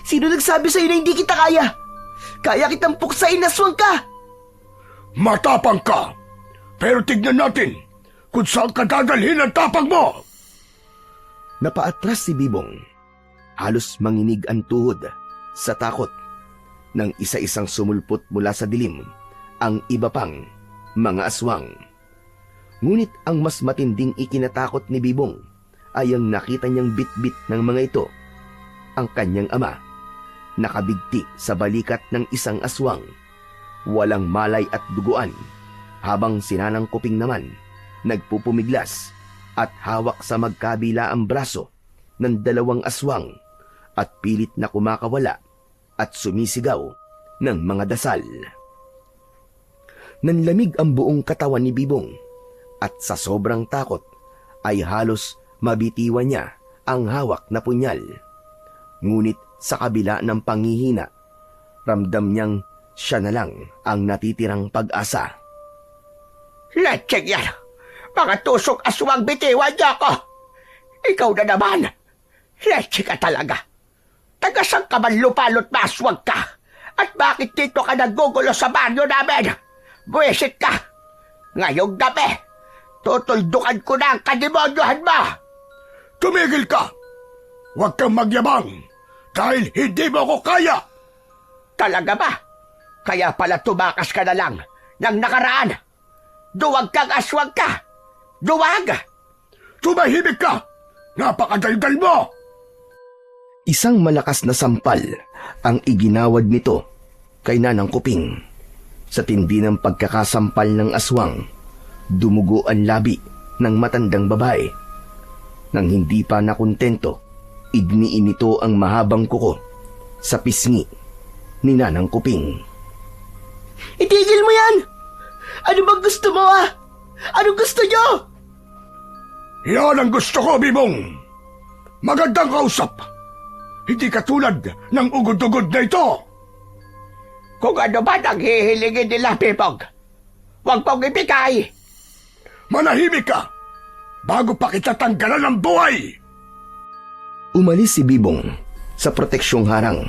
Speaker 1: Sino nagsabi sa'yo na hindi kita kaya? Kaya kitang puksain, aswang ka!
Speaker 2: Matapang ka! Pero tignan natin kung saan ka dadalhin ang tapang mo!
Speaker 3: Napaatras si Bibong. Halos manginig ang tuhod sa takot nang isa-isang sumulpot mula sa dilim ang iba pang mga aswang. Ngunit ang mas matinding ikinatakot ni Bibong ay ang nakita niyang bit-bit ng mga ito. Ang kanyang ama, nakabigti sa balikat ng isang aswang, walang malay at duguan, habang si Nanang Kuping naman nagpupumiglas at hawak sa magkabila ang braso ng dalawang aswang at pilit na kumakawala at sumisigaw ng mga dasal. Nanlamig ang buong katawan ni Bibong at sa sobrang takot ay halos mabitiwan niya ang hawak na punyal. Ngunit sa kabila ng panghihina, ramdam niyang siya na lang ang natitirang pag-asa.
Speaker 2: Lecheng yan! Mga tusok aswang, bitiwan niya ako! Ikaw na naman! Leche ka talaga! Tagasang ka man lupalot na aswang ka! At bakit dito ka nagugulo sa baryo namin? Buwisit ka! Ngayong gabi, tutuldukan ko na ang kademonyohan mo! Tumigil ka! Huwag kang magyabang! Dahil hindi mo ko kaya! Talaga ba? Kaya pala tumakas ka na lang ng nakaraan! Duwag kang aswang ka! Duwag! Tumahimik ka! Napakadaldal mo!
Speaker 3: Isang malakas na sampal ang iginawad nito kay Nanang Kuping. Sa tindi ng pagkakasampal ng aswang, dumugo ang labi ng matandang babae. Nang hindi pa nakontento, igniin nito ang mahabang kuko sa pisngi ni Nanang Kuping.
Speaker 1: Itigil mo yan! Ano bang gusto mo, ah? Anong gusto nyo?
Speaker 2: Yan ang gusto ko, Bibong! Magandang kausap! Hindi katulad ng ugod-ugod na ito! Kung ano ba ang hihilingin nila, Bibong, huwag mong ibigay! Manahimik ka! Bago pa kita tanggalan ng buhay!
Speaker 3: Umalis si Bibong sa proteksyong harang.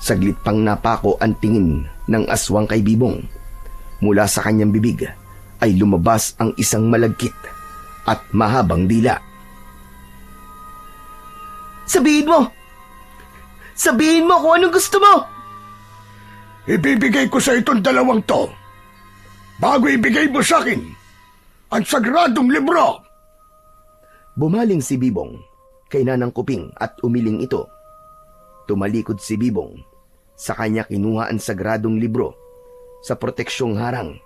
Speaker 3: Saglit pang napako ang tingin ng aswang kay Bibong. Mula sa kanyang bibig ay lumabas ang isang malagkit at mahabang dila.
Speaker 1: Sabihin mo! Sabihin mo kung anong gusto mo!
Speaker 2: Ibibigay ko sa itong dalawang to bago ibigay mo sa akin ang sagradong libro.
Speaker 3: Bumaling si Bibong kay Nanang Kuping at umiling ito. Tumalikod si Bibong, sa kanya kinuha ang sagradong libro sa proteksyong harang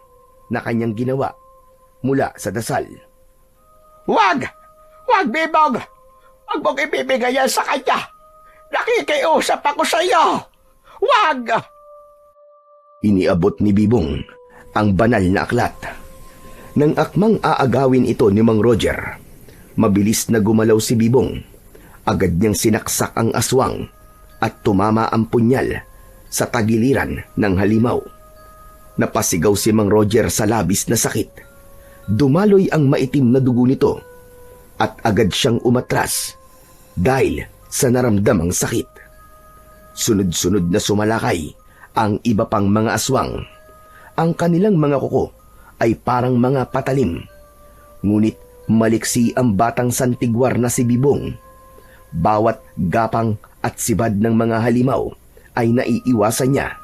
Speaker 3: na kanyang ginawa mula sa dasal.
Speaker 2: Wag! Wag, Bibong! Huwag mong ibibigay yan sa kanya! Nakikiusap ako sa iyo! Wag!
Speaker 3: Iniabot ni Bibong ang banal na aklat. Nang akmang aagawin ito ni Mang Roger, mabilis na gumalaw si Bibong. Agad niyang sinaksak ang aswang at tumama ang punyal sa tagiliran ng halimaw. Napasigaw si Mang Roger sa labis na sakit. Dumaloy ang maitim na dugo nito at agad siyang umatras dahil sa naramdamang sakit. Sunod-sunod na sumalakay ang iba pang mga aswang. Ang kanilang mga kuko ay parang mga patalim, ngunit maliksi ang batang santigwar na si Bibong. Bawat gapang at sibad ng mga halimaw ay naiiwasan niya.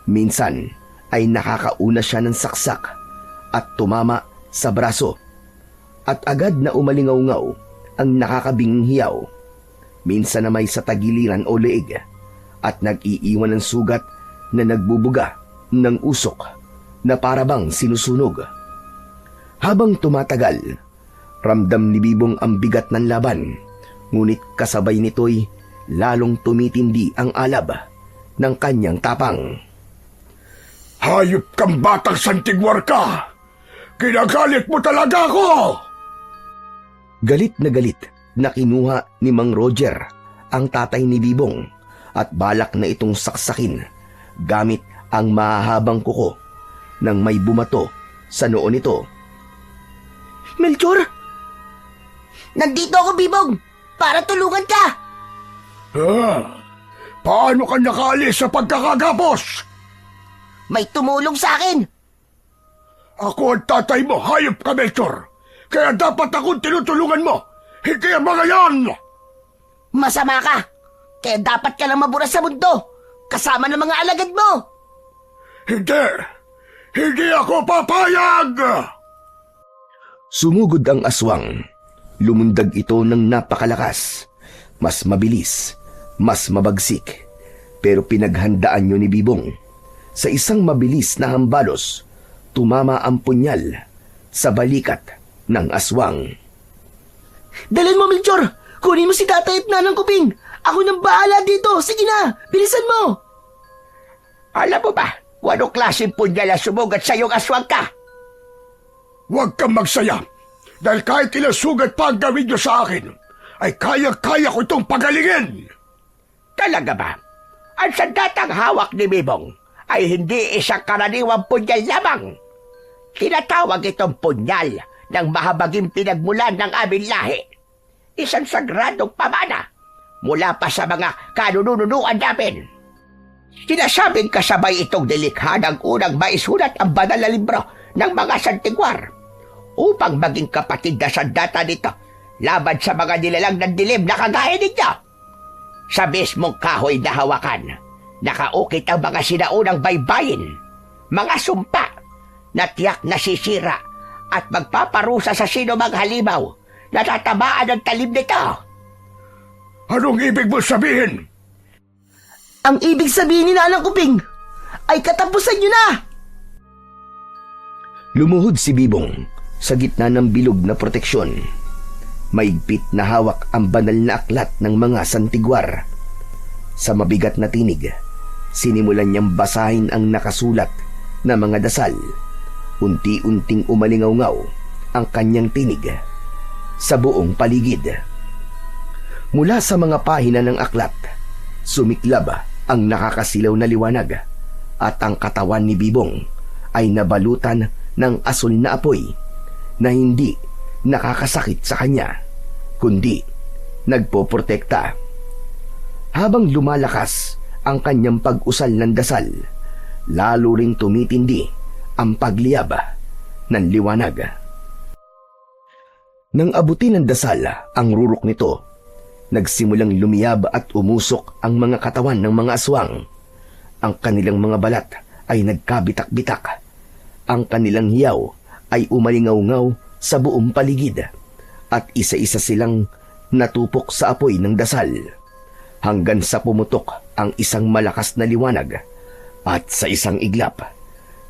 Speaker 3: Minsan ay nakakauna siya ng saksak at tumama sa braso at agad na umalingaw-ngaw ang nakakabinging hiyaw. Minsan na may sa tagiliran o leeg at nag-iiwan ng sugat na nagbubuga ng usok na parabang sinusunog. Habang tumatagal, ramdam ni Bibong ang bigat ng laban, ngunit kasabay nito'y lalong tumitindi ang alab ng kanyang tapang.
Speaker 2: Hayop kang batang santigwar ka! Kinagalit mo talaga ako!
Speaker 3: Galit na kinuha ni Mang Roger ang tatay ni Bibong at balak na itong saksakin gamit ang mahahabang kuko nang may bumato sa noo nito.
Speaker 1: Melchor!
Speaker 4: Nandito ako, Bibong! Para tulungan ka!
Speaker 2: Paano ka nakaalis sa pagkakagapos?
Speaker 4: May tumulong sa akin!
Speaker 2: Ako ang tatay mo, hayop ka, Melchor! Kaya dapat akong tinutulungan mo! Hindi ang mga yan!
Speaker 4: Masama ka! Kaya dapat ka lang maburas sa mundo! Kasama ng mga alagad mo!
Speaker 2: Hindi! Hindi ako papayag!
Speaker 3: Sumugod ang aswang. Lumundag ito ng napakalakas. Mas mabilis, mas mabagsik. Pero pinaghandaan niyo ni Bibong. Sa isang mabilis na hambalos, tumama ang punyal sa balikat ng aswang.
Speaker 1: Dalhin mo, Melchor! Kunin mo si tatay at nanang Kuping! Ako nang bahala dito! Sige na! Bilisan mo!
Speaker 2: Alam mo ba, anong klaseng punyal ang sumugat sa iyong aswang ka? Huwag kang magsaya, dahil kahit ilang sugat pa ang gawin niyo sa akin, ay kaya-kaya ko itong pagalingin. Talaga ba? Ang sandatang hawak ni Bibong ay hindi isang karaniwang punyal lamang. Tinatawag itong punyal ng mahabaging pinagmulan ng aming lahi. Isang sagradong pamana mula pa sa mga kanununuan namin. Sinasabing kasabay itong nilikha ng unang maisulat ang banal na libro ng mga santigwar upang maging kapatid na sandata nito laban sa mga nilalang ng dilim na kagaya ninyo. Sa mismong kahoy na hawakan, nakaukit ang mga sinaunang baybayin, mga sumpa na tiyak nasisira at magpaparusa sa sino mang halimaw na tatamaan ng talim nito. Anong ibig mo sabihin?
Speaker 1: Ang ibig sabihin ni nanang Kuping ay katapusan niyo na!
Speaker 3: Lumuhod si Bibong sa gitna ng bilog na proteksyon. Maigpit na hawak ang banal na aklat ng mga santigwar. Sa mabigat na tinig, sinimulan niyang basahin ang nakasulat na mga dasal. Unti-unting umalingaw-ngaw ang kanyang tinig sa buong paligid. Mula sa mga pahina ng aklat, sumiklab ang nakakasilaw na liwanag at ang katawan ni Bibong ay nabalutan ng asul na apoy na hindi nakakasakit sa kanya, kundi nagpoprotekta. Habang lumalakas ang kanyang pag-usal ng dasal, lalo ring tumitindi ang pagliyab ng liwanag. Nang abutin ng dasal ang rurok nito, nagsimulang lumiyab at umusok ang mga katawan ng mga aswang. Ang kanilang mga balat ay nagkabitak-bitak. Ang kanilang hiyaw ay umalingaw-ngaw sa buong paligid at isa-isa silang natupok sa apoy ng dasal hanggang sa pumutok ang isang malakas na liwanag at sa isang iglap,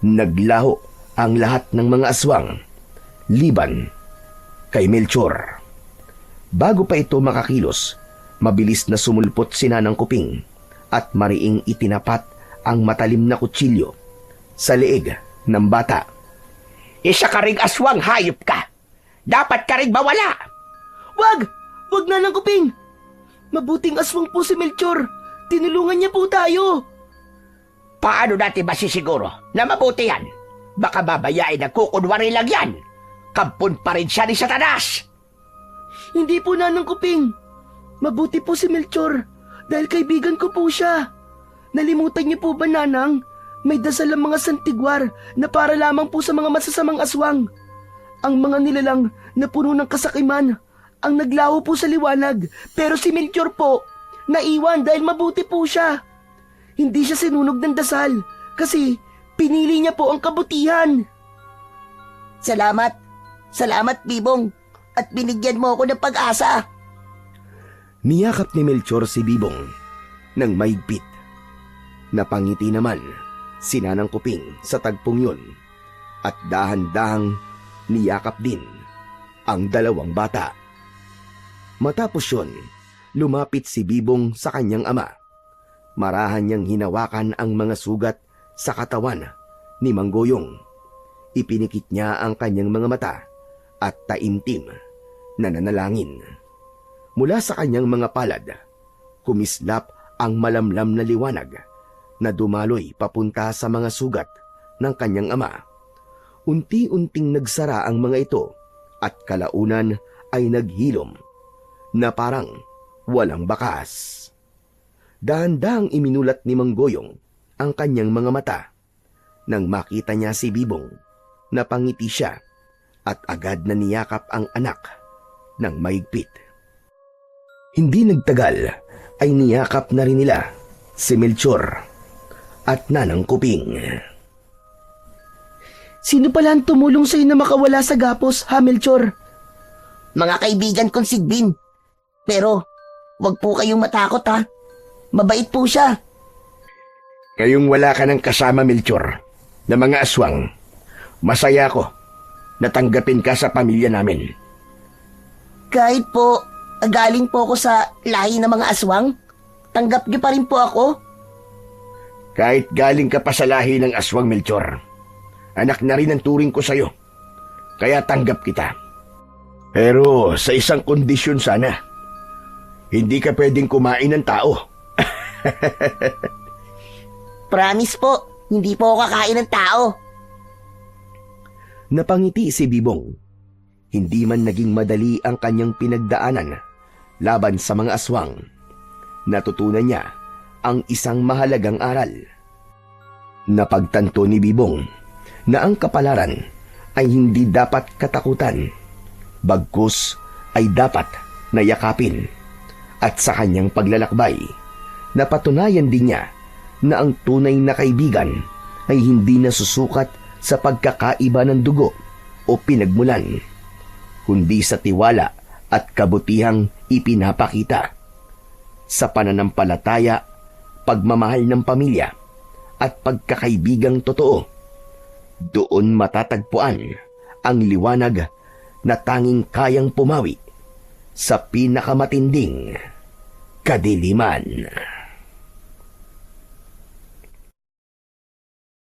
Speaker 3: naglaho ang lahat ng mga aswang, liban kay Melchor. Bago pa ito makakilos, mabilis na sumulpot si Nanang Kuping at mariing itinapat ang matalim na kutsilyo sa leeg ng bata.
Speaker 2: Isa ka ring aswang, hayop ka! Dapat ka ring mawala!
Speaker 1: Wag! Wag, nanang Kuping! Mabuting aswang po si Melchor. Tinulungan niya po tayo.
Speaker 2: Paano natin masisiguro na mabuti yan? Baka babayain na kukunwari lang yan. Kampun pa rin siya ni Satanas.
Speaker 1: Hindi po, nanang Kuping. Mabuti po si Melchor dahil kaibigan ko po siya. Nalimutan niyo po ba, nanang? May dasal ang mga santigwar na para lamang po sa mga masasamang aswang. Ang mga nilalang na puno ng kasakiman ang naglaho po sa liwanag. Pero si Melchor po, naiwan dahil mabuti po siya. Hindi siya sinunog ng dasal kasi pinili niya po ang kabutihan.
Speaker 4: Salamat. Salamat, Bibong. At binigyan mo ako ng pag-asa.
Speaker 3: Niyakap ni Melchor si Bibong ng maigpit. Napangiti naman si Nanang Kuping sa tagpong yun at dahan-dahang niyakap din ang dalawang bata. Matapos yun, lumapit si Bibong sa kanyang ama. Marahan niyang hinawakan ang mga sugat sa katawan ni Manggoyong. Ipinikit niya ang kanyang mga mata at taimtim na nanalangin. Mula sa kanyang mga palad, kumislap ang malamlam na liwanag na dumaloy papunta sa mga sugat ng kanyang ama. Unti-unting nagsara ang mga ito at kalaunan ay naghilom na parang walang bakas. Dahan-dahang iminulat ni Manggoyong ang kanyang mga mata. Nang makita niya si Bibong, napangiti siya at agad na niyakap ang anak ng maigpit. Hindi nagtagal ay niyakap na rin nila si Melchor at Nanang Kuping.
Speaker 1: Sino pala ang tumulong sa'yo na makawala sa gapos, ha, Melchor?
Speaker 4: Mga kaibigan kong sigbin. Pero, wag po kayong matakot ha. Mabait po siya.
Speaker 2: Ngayong wala ka ng kasama, Melchor, na mga aswang, masaya ko natanggapin ka sa pamilya namin.
Speaker 4: Kahit po, galing po ako sa lahi ng mga aswang, tanggap niyo pa rin po ako.
Speaker 2: Kahit galing ka pa sa lahi ng aswang, Melchor, anak na rin ang turing ko sa'yo, kaya tanggap kita. Pero sa isang kondisyon sana, hindi ka pwedeng kumain ng tao.
Speaker 4: Promise po, hindi po ako kakain ng tao.
Speaker 3: Napangiti si Bibong. Hindi man naging madali ang kanyang pinagdaanan laban sa mga aswang. Natutunan niya ang isang mahalagang aral. Napagtanto ni Bibong na ang kapalaran ay hindi dapat katakutan, bagkus ay dapat nayakapin. At sa kanyang paglalakbay, napatunayan din niya na ang tunay na kaibigan ay hindi nasusukat sa pagkakaiba ng dugo o pinagmulan, kundi sa tiwala at kabutihang ipinapakita. Sa pananampalataya, pagmamahal ng pamilya at pagkakaibigang totoo, doon matatagpuan ang liwanag na tanging kayang pumawi sa pinakamatinding kadiliman.